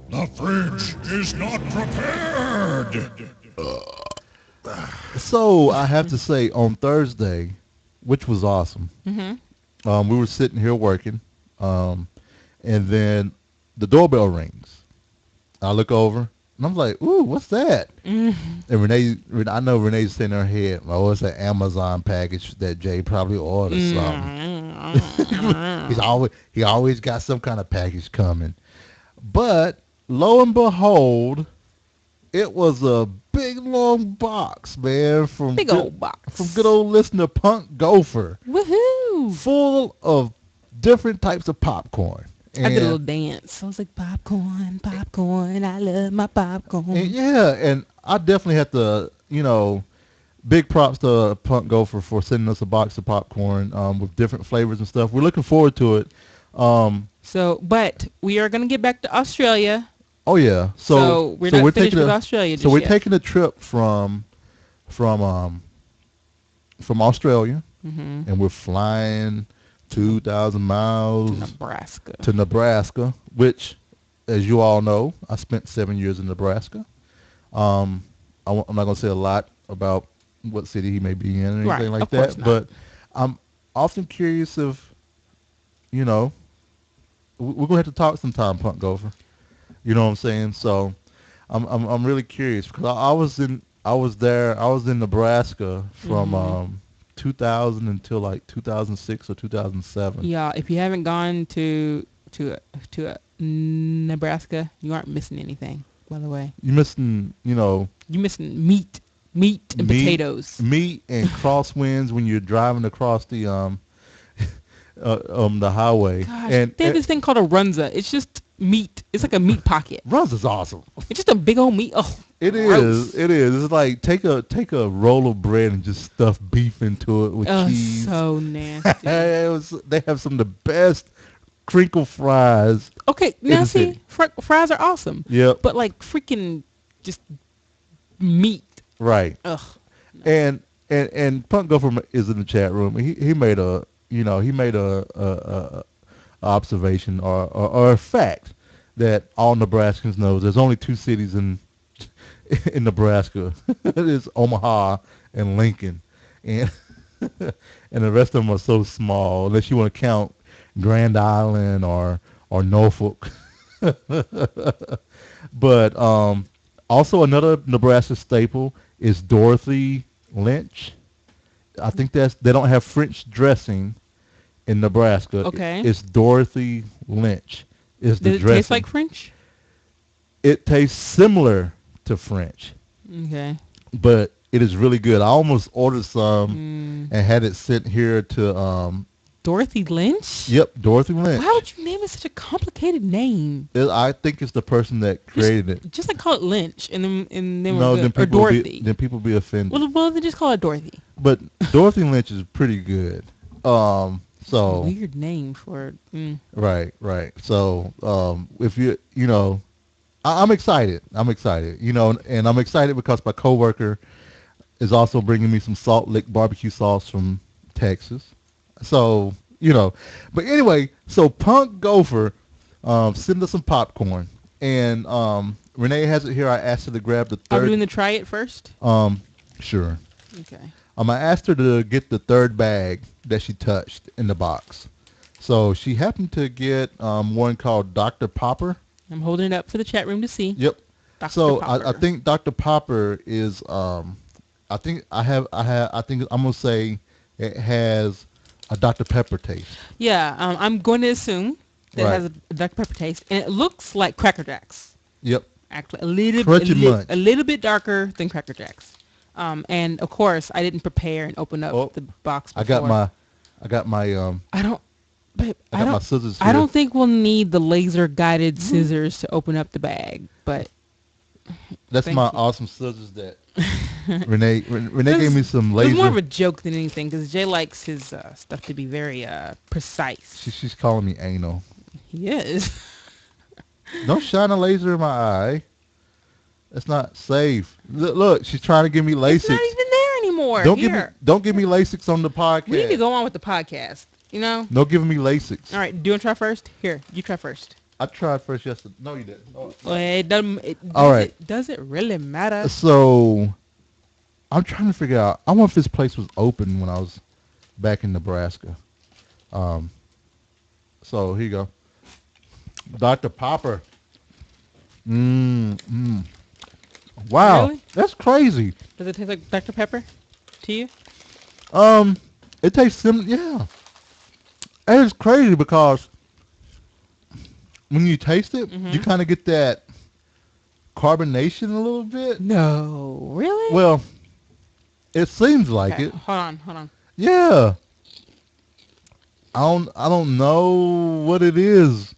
The fridge is not prepared. so I have to say on Thursday, which was awesome. We were sitting here working, and then the doorbell rings. I look over, and I'm like, "Ooh, what's that?" And I know Renee's saying in her head, "Oh, it's an Amazon package that Jay probably ordered something." he always got some kind of package coming. But lo and behold, it was a big long box, man, from Big old box. from good old listener Punk Gopher, Woohoo! full of different types of popcorn. I did a little dance. I was like, popcorn, popcorn. I love my popcorn. And I definitely have to, big props to Punk Gopher for sending us a box of popcorn with different flavors and stuff. We're looking forward to it. But we are gonna get back to Australia. Oh yeah, So we're not finished taking with Australia So just we're yet. taking a trip from Australia, and we're flying 2,000 miles Nebraska. to Nebraska, which, as you all know, I spent 7 years in Nebraska. I'm not going to say a lot about what city he may be in or anything Right, like of course that, not. but I'm often curious if, we're going to have to talk sometime, Punk Gopher. You know what I'm saying? So I'm really curious because I was in Nebraska from 2000 until like 2006 or 2007. Yeah, if you haven't gone to Nebraska, you aren't missing anything. By the way, You're missing, you're missing meat and potatoes. meat and crosswinds when you're driving across the highway. Gosh, and they have this thing called a runza. It's just meat. It's like a meat pocket. Runs is awesome. It's just a big old meat. Oh, It gross. is. It is. It's like take a roll of bread and just stuff beef into it with Oh, cheese. so nasty. They have some of the best crinkle fries. Okay, in now the see, city. fries are awesome. Yep. But like freaking just meat. Right. Ugh. And Punk Gopher is in the chat room. He made a observation or a fact that all Nebraskans know. There's only two cities in Nebraska. It's Omaha and Lincoln, and and the rest of them are so small. Unless you want to count Grand Island or Norfolk. But also another Nebraska staple is Dorothy Lynch. I think they don't have French dressing in Nebraska. Okay. It's Dorothy Lynch is the Does it dressing. taste like French? It tastes similar to French, Okay. but It is really good. I almost ordered some Mm. and had it sent here to Dorothy Lynch? yep, Dorothy Lynch. Why would you name it such a complicated name? I think it's the person that Just, created it. just like call it Lynch, and then we're No, good. Or Dorothy. then people be offended. Well, then just call it Dorothy. But Dorothy Lynch is pretty good. So Weird name for. right. So if I'm excited. I'm excited. And I'm excited because my coworker is also bringing me some Salt Lick barbecue sauce from Texas. So but anyway, so Punk Gopher send us some popcorn, and Renee has it here. I asked her to grab the Are we third. doing the try it first? Sure. Okay. I asked her to get the third bag that she touched in the box. So she happened to get one called Dr. Popper. I'm holding it up for the chat room to see. Yep. Dr. So Popper. I think Dr. Popper is I think I'm gonna say it has a Dr. Pepper taste. Yeah, I'm going to assume that Right. it has a Dr. Pepper taste, and it looks like Cracker Jacks. Yep. Actually, a little, Crunchy Munch. a little bit darker than Cracker Jacks. And of course, I didn't prepare and open up the box before. I got my I don't. Babe, I got my scissors here. I don't think we'll need the laser guided scissors to open up the bag, but That's thank my you. awesome scissors that Renee gave me some laser. It's more of a joke than anything because Jay likes his stuff to be very precise. She's calling me anal. He is. Don't shine a laser in my eye. That's not safe. Look, she's trying to give me LASIK. It's not even there anymore. Don't give me LASIK on the podcast. We need to go on with the podcast. You know. No giving me LASIK. All right. Do you want to try first? Here, you try first. I tried first yesterday. No, you didn't. Oh, Well, it doesn't. All right. Does it really matter? So, I'm trying to figure out. I wonder if this place was open when I was back in Nebraska. So here you go, Dr. Popper. Wow, Really? that's crazy. Does it taste like Dr. Pepper to you? It tastes similar. Yeah, and it's crazy because when you taste it, you kind of get that carbonation a little bit. No, really? Well, it seems like Okay, it. Hold on. Yeah. I don't know what it is,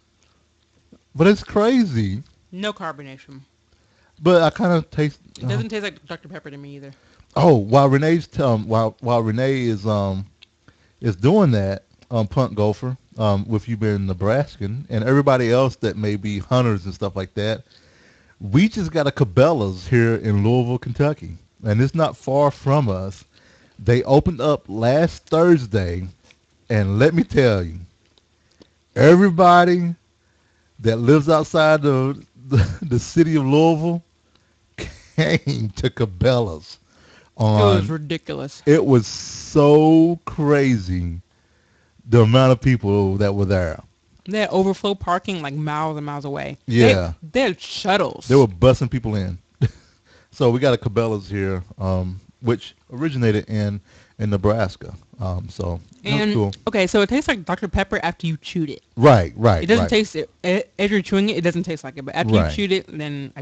but it's crazy. No carbonation. But I kind of taste. It doesn't taste like Dr. Pepper to me either. Oh, while Renee's while Renee is doing that, Punk Gopher, with you being Nebraskan and everybody else that may be hunters and stuff like that, we just got a Cabela's here in Louisville, Kentucky, and it's not far from us. They opened up last Thursday, and let me tell you, everybody that lives outside the city of Louisville came to Cabela's. It was ridiculous. It was so crazy the amount of people that were there. They had overflow parking like miles and miles away. Yeah. They had shuttles. They were busting people in. So we got a Cabela's here, which originated in Nebraska. So that's cool. Okay, so it tastes like Dr. Pepper after you chewed it. Right. It doesn't right. taste it. As you're chewing it, it doesn't taste like it. But after Right. you chewed it, then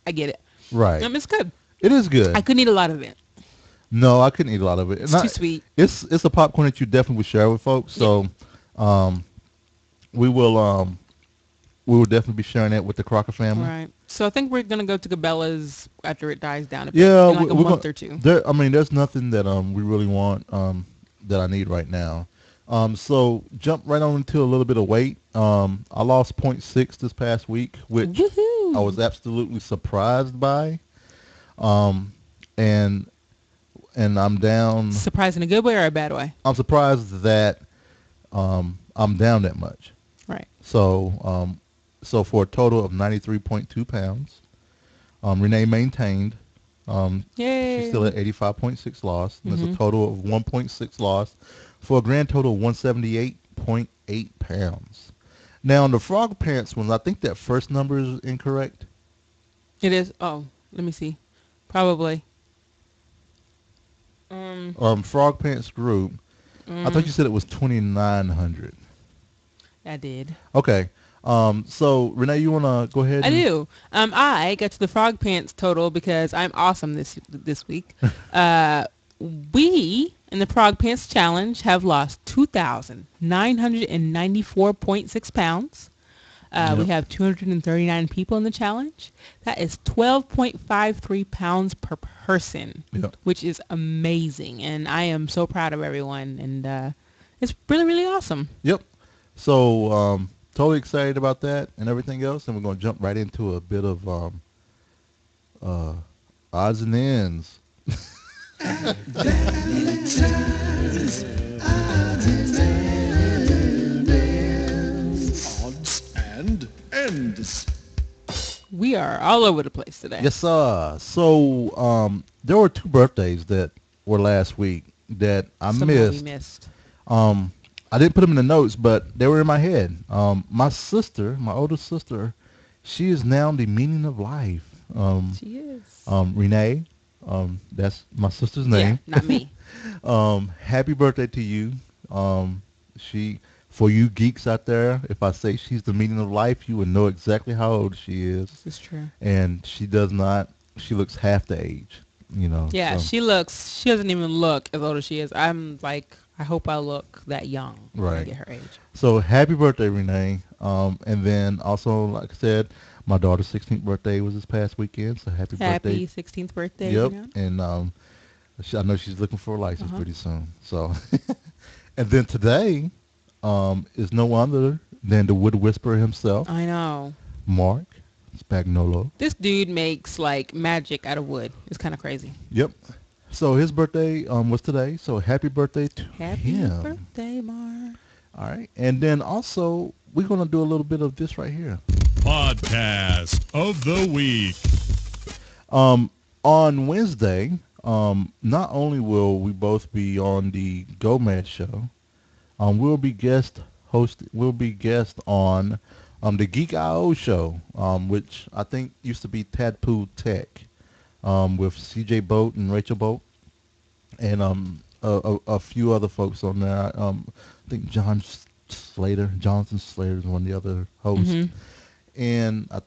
I get it. Right. It's good. It is good. I couldn't eat a lot of it. No, I couldn't eat a lot of it. It's too sweet. It's a popcorn that you definitely would share with folks. So, we will definitely be sharing that with the Crocker family. Right. So I think we're gonna go to Cabela's after it dies down a bit. Yeah, in like a month or two. There's nothing that we really want that I need right now. So jump right on into a little bit of weight. I lost 0.6 this past week, which Woohoo! I was absolutely surprised by. And I'm down. Surprised in a good way or a bad way? I'm surprised that I'm down that much. Right. So for a total of 93.2 pounds, Renee maintained. Yay! She's still at 85.6 loss. And There's a total of 1.6 loss for a grand total of 178.8 pounds. Now, on the Frogpants one, I think that first number is incorrect. It is. Oh, let me see. Probably. Frogpants group. I thought you said it was 2,900. I did. Okay. So Renee, you wanna go ahead I and do. I got to the Frogpants total because I'm awesome this week. Uh, we in the Frogpants challenge have lost 2,994.6 pounds. We yep, have 239 people in the challenge. That is 12.53 pounds per person, yep, which is amazing. And I am so proud of everyone. And it's really, really awesome. yep. So totally excited about that and everything else, and we're gonna jump right into a bit of uh, odds and ends. Odds and ends. We are all over the place today. Yes, sir. So there were two birthdays that were last week that I Somehow we missed. missed. Um, I didn't put them in the notes, but they were in my head. My sister, my older sister, she is now the meaning of life. She is. Renee, that's my sister's Yeah, name. not me. Happy birthday to you. She, for you geeks out there, if I say she's the meaning of life, you would know exactly how old she is. This is true. And she does not. She looks half the age. You know. Yeah, So, she doesn't even look as old as she is. I'm like, I hope I look that young when I right. get her age. So happy birthday, Renee. And then also, like I said, my daughter's 16th birthday was this past weekend. So happy Happy birthday. 16th birthday. Yep. Rena. And I know she's looking for a license Uh-huh. pretty soon. So, and then today is no other than the Wood Whisperer himself, I know. Mark Spagnolo. This dude makes like magic out of wood. It's kind of crazy. Yep. So his birthday was today. So happy birthday to Happy him. birthday, Mar. All right. And then also we're gonna do a little bit of this right here. Podcast of the week. On Wednesday, not only will we both be on the Gomez show, we'll be guest on the Geek IO show, which I think used to be Tadpoo Tech, with CJ Boat and Rachel Boat, and a few other folks on there. I think Jonathan Slater is one of the other hosts, Mm-hmm. and I'm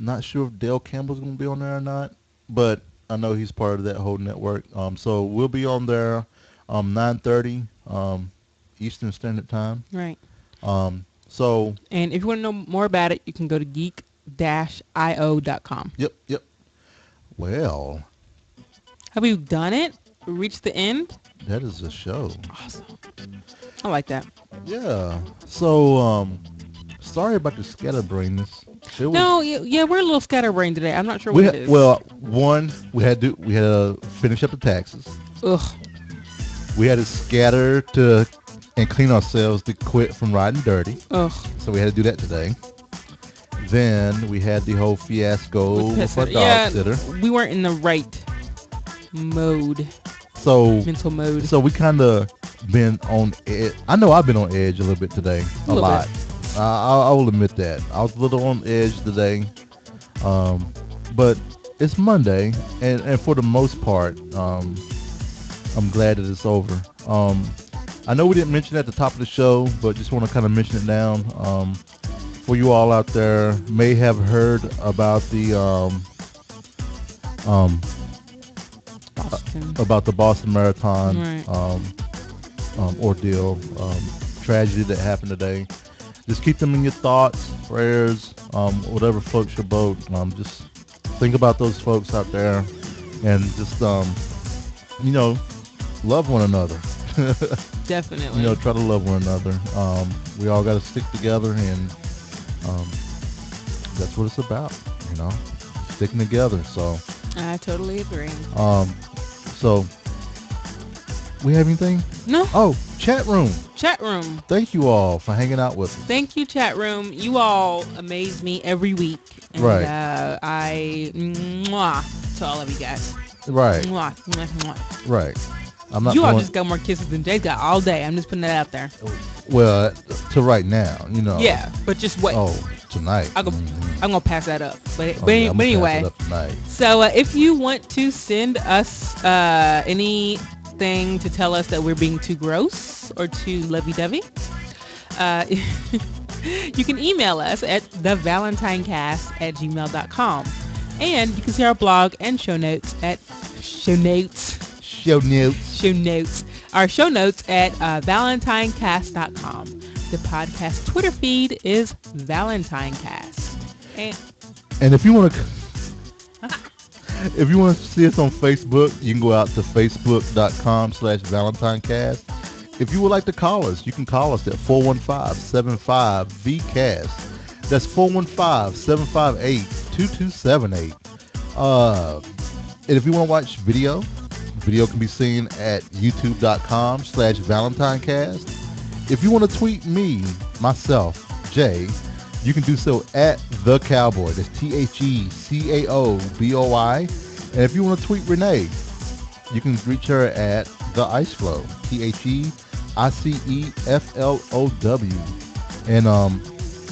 not sure if Dale Campbell's going to be on there or not, but I know he's part of that whole network. So we'll be on there 9:30 Eastern Standard Time. Right. So And if you want to know more about it, you can go to geek-io.com. yep. Well, Have you done it? Reached the end? that is a show. Awesome. I like that. Yeah. So sorry about the scatterbrainness. It was, No, yeah, we're a little scatterbrained today. I'm not sure we what it is. well, one we had to finish up the taxes. Ugh. We had to scatter to and clean ourselves to quit from riding dirty. Ugh. So we had to do that today. Then we had the whole fiasco with our dog Yeah, sitter. we weren't in the right mode, So mental mode. so we kind of been on edge. I know I've been on edge a little bit today, a little lot. I will admit that I was a little on edge today, but it's Monday, and for the most part, I'm glad that it's over. I know we didn't mention it at the top of the show, but just want to kind of mention it down. For you all out there, may have heard about the Boston. about the Boston Marathon Right. ordeal, tragedy that happened today. Just keep them in your thoughts, prayers, whatever floats your boat. Just think about those folks out there, and just love one another. Definitely. Try to love one another. We all got to stick together, and that's what it's about. Sticking together. So, I totally agree. so we have anything? No. Oh, chat room. Chat room. Thank you all for hanging out with us. Thank you, chat room. You all amaze me every week. And, Right. I mwah to all of you guys. Right, Mwah, mwah, mwah. right. I'm not You all going, just got more kisses than Jay's got all day. I'm just putting that out there. well to right now, Yeah, but just wait. Oh, tonight. I'm gonna pass that up. But Oh, yeah, I'm gonna pass anyway, it up tonight. so if you want to send us anything to tell us that we're being too gross or too lovey-dovey, You can email us at thevalentinecast@gmail.com. And you can see our blog and show notes at show notes. Show notes. Show notes. Our show notes at ValentineCast.com. The podcast Twitter feed is ValentineCast. And And if you want to, if you want to see us on Facebook, you can go out to facebook.com/ValentineCast. If you would like to call us, you can call us at 415-75-VCAST. That's 415-758-2278. And if you want to watch video can be seen at youtube.com/ValentineCast. If you want to tweet me, myself, Jay, you can do so at The Cowboy. That's TheCaoboi. And if you want to tweet Renee, you can reach her at The Ice Flow. TheIceflow. And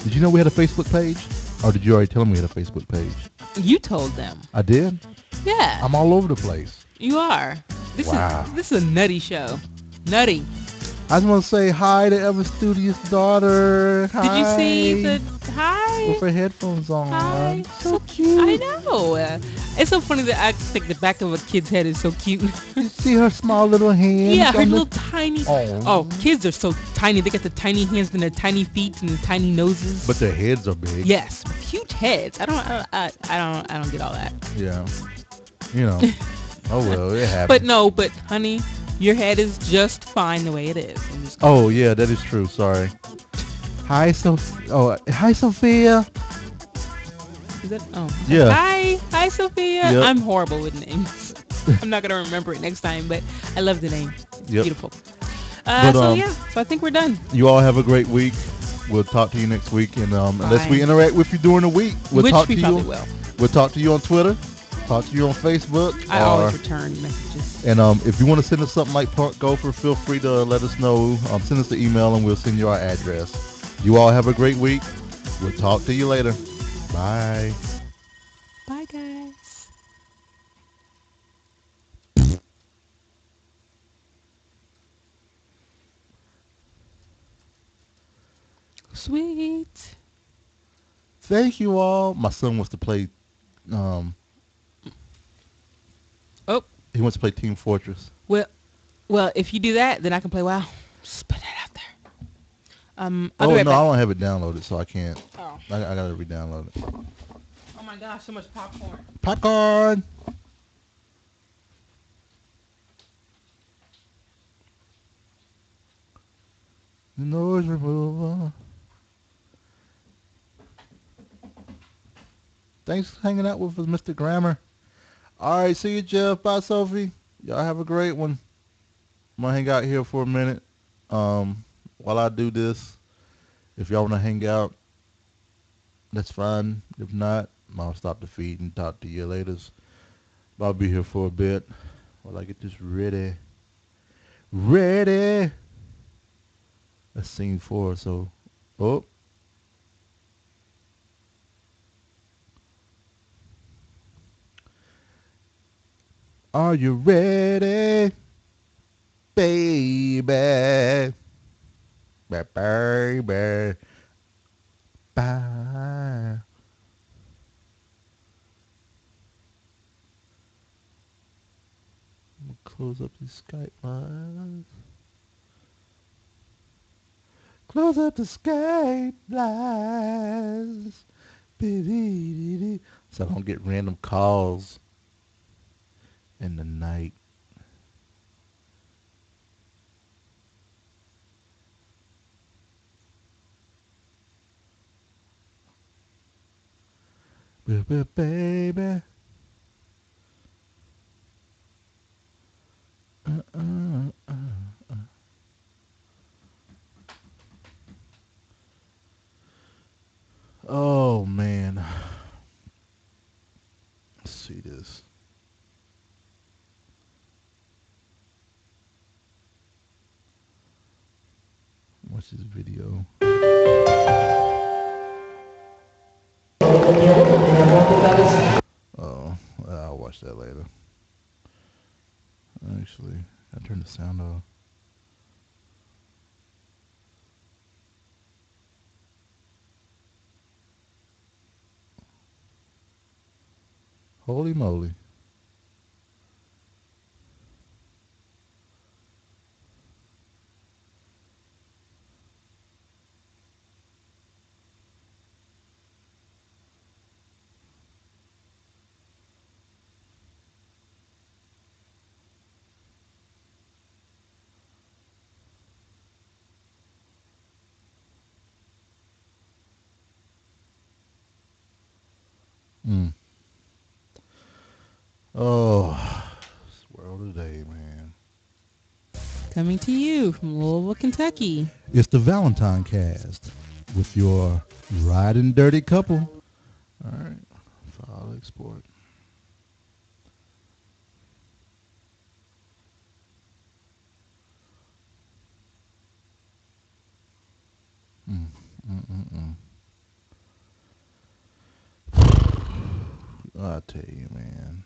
did you know we had a Facebook page? Or did you already tell them we had a Facebook page? you told them. I did? Yeah. I'm all over the place. You are. Wow. This is a nutty show. Nutty. I just want to say hi to Ever Studious daughter. Hi. Did you see the hi? With her headphones on. Hi. So cute. I know. It's so funny that I think the back of a kid's head is so cute. You see her small little hands? Yeah, her on the- little tiny. Oh. Oh, kids are so tiny. They got the tiny hands and their tiny feet and the tiny noses. But their heads are big. Yes, huge heads. I don't get all that. Yeah. You know. Oh well, it happens. But honey, your head is just fine the way it is. Oh yeah, that is true. Sorry. Hi, hi, Sophia. Is that? Oh. Yeah. Hi, Sophia. Yep. I'm horrible with names. I'm not gonna remember it next time, but I love the name. Yep. Beautiful. But, So I think we're done. You all have a great week. We'll talk to you next week, and unless we Bye. interact with you during the week, we'll Which talk we to probably you. will. We'll talk to you on Twitter. Talk to you on Facebook. I always return messages. And if you want to send us something like Punk Gopher, feel free to let us know. Send us the email and we'll send you our address. You all have a great week. We'll talk to you later. Bye. Bye, guys. Sweet. Thank you all. My son wants to play. Oh, He wants to play Team Fortress. well, if you do that, then I can play WoW. Just put that out there. I'll be Oh right no, back. I don't have it downloaded, so I can't. Oh. I gotta re-download it. Oh my gosh, so much popcorn. Popcorn. The noise remover. Thanks for hanging out with us, Mr. Grammar. All right, see you, Jeff. Bye, Sophie. Y'all have a great one. I'm gonna hang out here for a minute. While I do this, if y'all wanna hang out, that's fine. If not, I'll stop the feed and talk to you later. But I'll be here for a bit while I get this ready. Ready. That's scene 4. So, oh. Are you ready, baby? Baby. Bye. I'm gonna close up these Skype lines. Close up the Skype lines. So I don't get random calls in the night. Baby. Oh man. Let's see this. Watch this video. Oh, I'll watch that later. Actually, I turned the sound off. Holy moly. Mm. Oh, this world today, man. Coming to you from Louisville, Kentucky. It's the Valentine Cast with your riding dirty couple. All right, file export. Mm, mm, mm, mm. I tell you, man.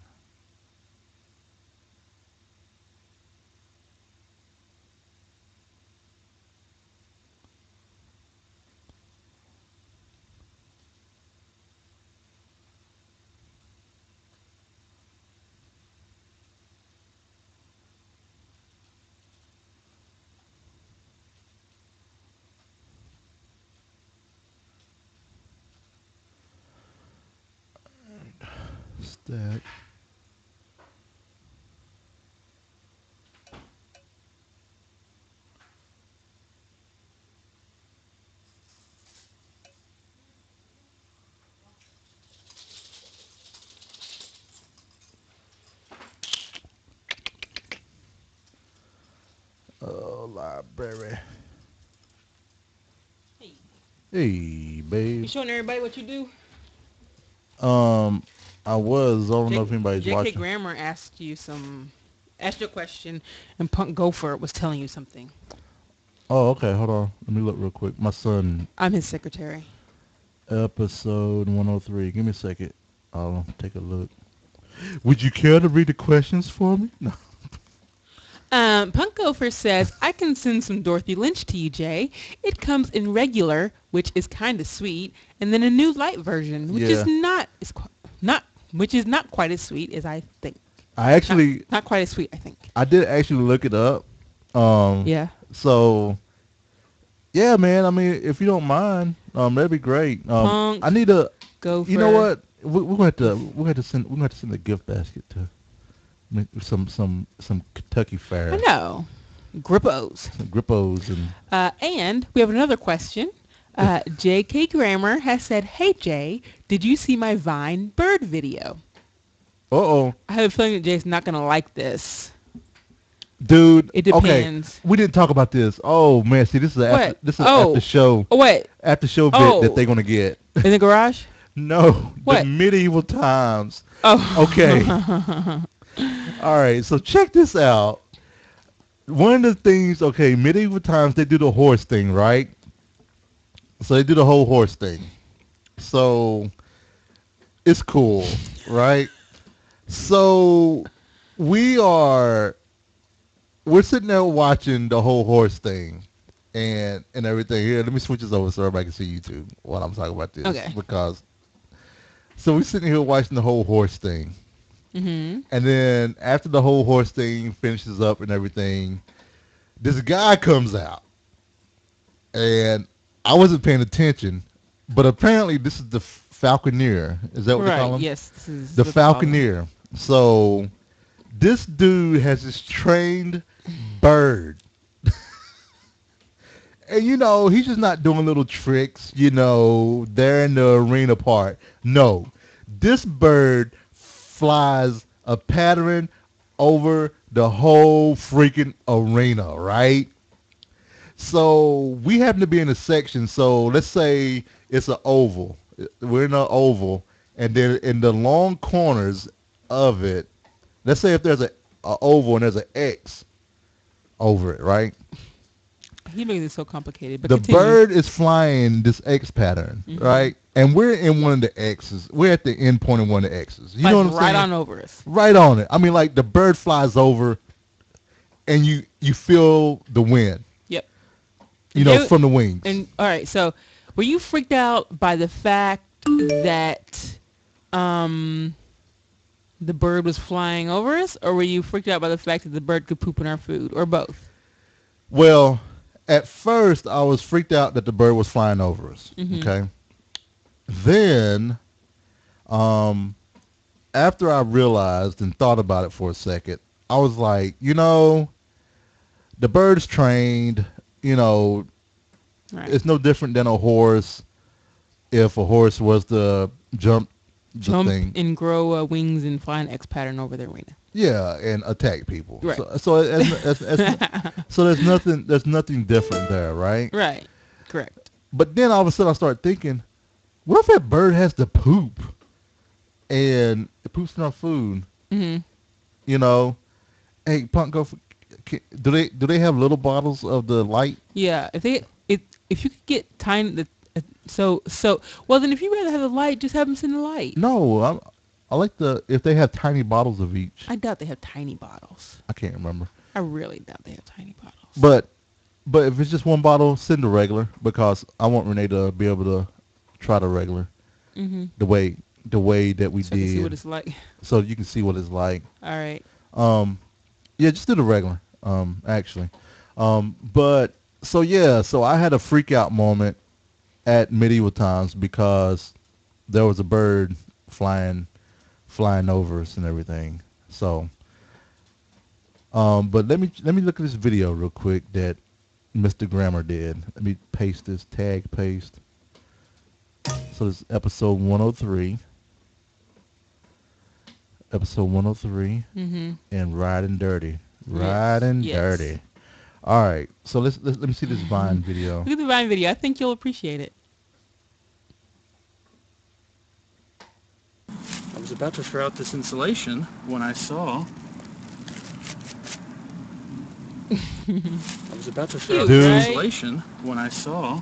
Stack. Oh, library. Hey, Hey, you babe. showing everybody what you do? Um, I was. I don't know if anybody's J.K. watching. Grammar asked you a question, and Punk Gopher was telling you something. Oh, okay. Hold on. Let me look real quick. My son, I'm his secretary. episode 103. Give me a second. I'll take a look. Would you care to read the questions for me? No. Punk Gopher says, I can send some Dorothy Lynch to you, Jay. It comes in regular, which is kind of sweet, and then a new light version, which is Yeah. not quite as sweet as I think. I Not actually, not quite as sweet, I think. I did actually look it up. Um, Yeah. so yeah, man. I mean, if you don't mind, that'd be great. I Punk need a. You know Gopher. what? We're going to send a gift basket to some Kentucky I Fare, know. Grippos. some Grippos and. And we have another question. J.K. Grammar has said, Hey, Jay, did you see my Vine bird video? Uh-oh. I have a feeling that Jay's not going to like this. Dude, It okay, depends. we didn't talk about this. Oh man, see, What? this is after Oh. show Oh, wait. after show bit that Oh. they're gonna get. In the garage? No, the What? medieval times. Okay, Oh. all right. So check this out. One of the things, okay, medieval times they do the horse thing, right? So they do the whole horse thing. So it's cool, right? So we are we're sitting there watching the whole horse thing and everything. Here, let me switch this over so everybody can see YouTube while I'm talking about this Okay. because so we're sitting here watching the whole horse thing, Mm-hmm. and then after the whole horse thing finishes up and everything, this guy comes out, and I wasn't paying attention, but apparently this is the Falconeer. Is that what they Right. call him? Yes. This is The what they call them. Falconeer. So this dude has this trained bird. And he's just not doing little tricks, there in the arena part. No. This bird flies a pattern over the whole freaking arena, right? So we happen to be in a section. So let's say it's an oval. We're in an oval, and then in the long corners of it, let's say if there's a oval and there's an X over it, right? He makes it so complicated, but The continue. bird is flying this X pattern, Mm-hmm. right? And we're in one of the X's. We're at the end point of one of the X's. You know Flies what I'm right saying? on over us. Right on it. I mean, like the bird flies over, and you feel the wind, Yep. And from the wings. and all right, so were you freaked out by the fact that um the bird was flying over us, or were you freaked out by the fact that the bird could poop in our food, or both? Well, at first I was freaked out that the bird was flying over us. Mm-hmm. Okay. Then, um, after I realized and thought about it for a second, I was like, the bird's trained. You know, Right. it's no different than a horse. If a horse was to jump the Jump thing, and grow wings and fly an X pattern over the arena. yeah, and attack people. Right. So there's nothing different there, right? Right. Correct. But then all of a sudden I start thinking, what if that bird has to poop and it poops in our food? Mm-hmm. You know, hey, Punk Gopher, do they have little bottles of the light? Yeah. If you could get tiny well then if you rather have the light, just have them send the light. No, I like if they have tiny bottles of each. I doubt they have tiny bottles. I can't remember. I really doubt they have tiny bottles. But if it's just one bottle, send the regular because I want Renee to be able to try the regular Mm-hmm. the way that we So I can did, see what it's like. so you can see what it's like. All right. Yeah, just do the regular. Actually, but so I had a freak out moment at medieval times because there was a bird flying over us and everything. So, but let me look at this video real quick that Mr. Grammar did. Let me paste this tag paste. So this is episode 103. Episode 103 Mm-hmm. and Riding Dirty. Yes. Riding Yes. Dirty. All right. So let me see this Vine video. Look at the Vine video. I think you'll appreciate it. I was about to throw out this insulation when I saw. I was about to throw out Dude, this right? insulation when I saw.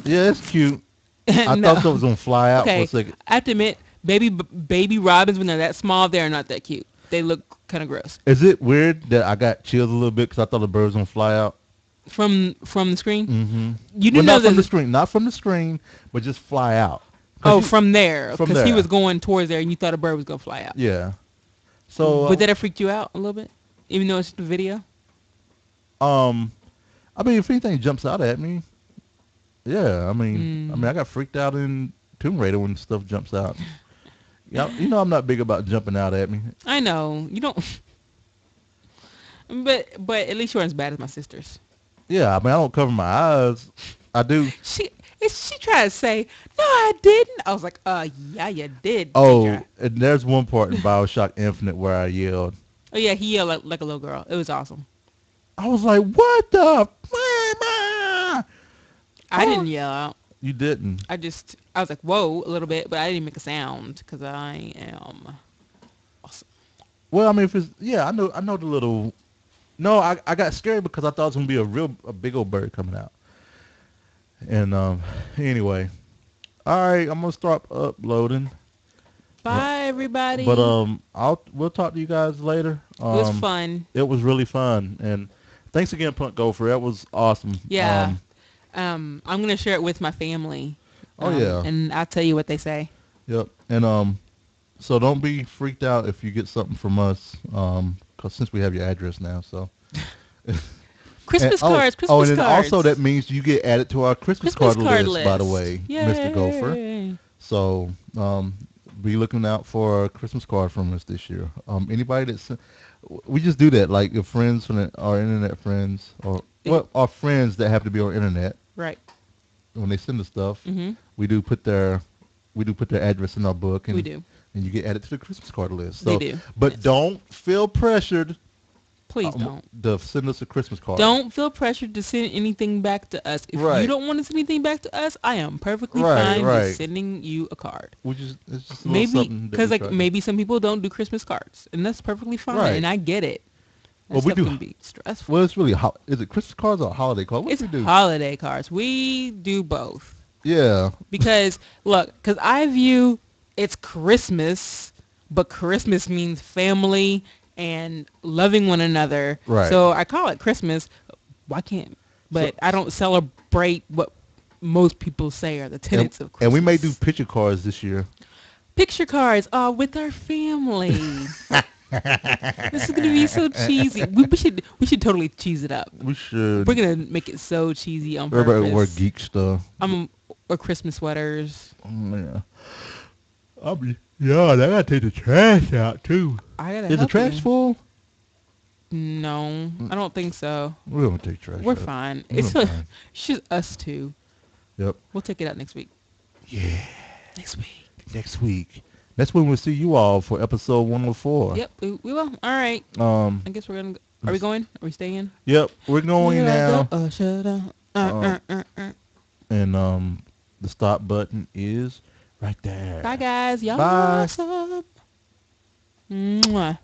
Yeah, it's cute. I No. thought that was gonna fly out Okay. for a second. I have to admit, baby robins when they're that small, they're not that cute. They look kind of gross. Is it weird that I got chills a little bit because I thought the bird was gonna fly out? From the screen? Mm-hmm. You didn't know not from the that. screen, not from the screen, but just fly out. Oh, from there. From Because he there. was going towards there and you thought a bird was going to fly out. Yeah. So Would that have freaked you out a little bit? Even though it's the video? I mean, if anything jumps out at me, yeah. I mean, I got freaked out in Tomb Raider when stuff jumps out. Yeah, I'm not big about jumping out at me. I know. You don't. But at least you aren't as bad as my sisters. Yeah, I mean, I don't cover my eyes. I do. She tried to say, no, I didn't. I was like, yeah, you did. Oh, Deidre." and there's one part in Bioshock Infinite where I yelled. Oh, yeah, he yelled like a little girl. It was awesome. I was like, what the? Mama? I didn't yell out. You didn't. I was like, whoa, a little bit, but I didn't make a sound because I am awesome. Well, I mean, I know the little. No, I got scared because I thought it was gonna be a big old bird coming out. And anyway, all right, I'm gonna start uploading. Bye, everybody. But we'll talk to you guys later. It was fun. It was really fun, and thanks again, Punk Gopher. That was awesome. Yeah. I'm gonna share it with my family. Oh yeah. And I'll tell you what they say. Yep. And so don't be freaked out if you get something from us, because since we have your address now, so. Christmas and, cards. Christmas and then cards. also that means you get added to our Christmas card list, by the way, Yay. Mr. Gopher. So be looking out for a Christmas card from us this year. Anybody we just do that, like if friends from our internet friends, or our friends that have to be on internet. Right. When they send us stuff, Mm-hmm. we do put their address in our book, and We do. and you get added to the Christmas card list. So, We do. But Yes. don't feel pressured. Please don't. To send us a Christmas card. Don't feel pressured to send anything back to us. If Right. you don't want to send anything back to us, I am perfectly Right, fine right. with sending you a card. It's just a little Maybe something that because we try to- maybe some people don't do Christmas cards, and that's perfectly fine. Right. And I get it. That Well, we stuff do- can be stressful. Well, it's really is it Christmas cards or holiday cards? What It's do we do? holiday cards. We do both. Yeah. Because look, because I view it's Christmas, but Christmas means family and loving one another. Right. So I call it Christmas. Why can't? But I don't celebrate what most people say are the tenets of Christmas. And we may do picture cards this year. picture cards with our family. This is gonna be so cheesy. We should totally cheese it up. We should. We're gonna make it so cheesy on Everybody purpose. wear geek stuff. Or Christmas sweaters. Yeah. Yeah, they gotta take the trash out too. I gotta Is the help trash you. full? No, I don't think so. We don't take trash We're out. fine. We're It's fine. just us two. Yep. We'll take it out next week. Yeah. Next week. Next week. That's when we'll see you all for episode 104. Yep, we will. All right. Um. I guess we're gonna. Are we going? Are we staying? Yep. We're going now. Shut up. And the stop button is right there. Bye, guys. Y'all Bye. awesome. Mwah.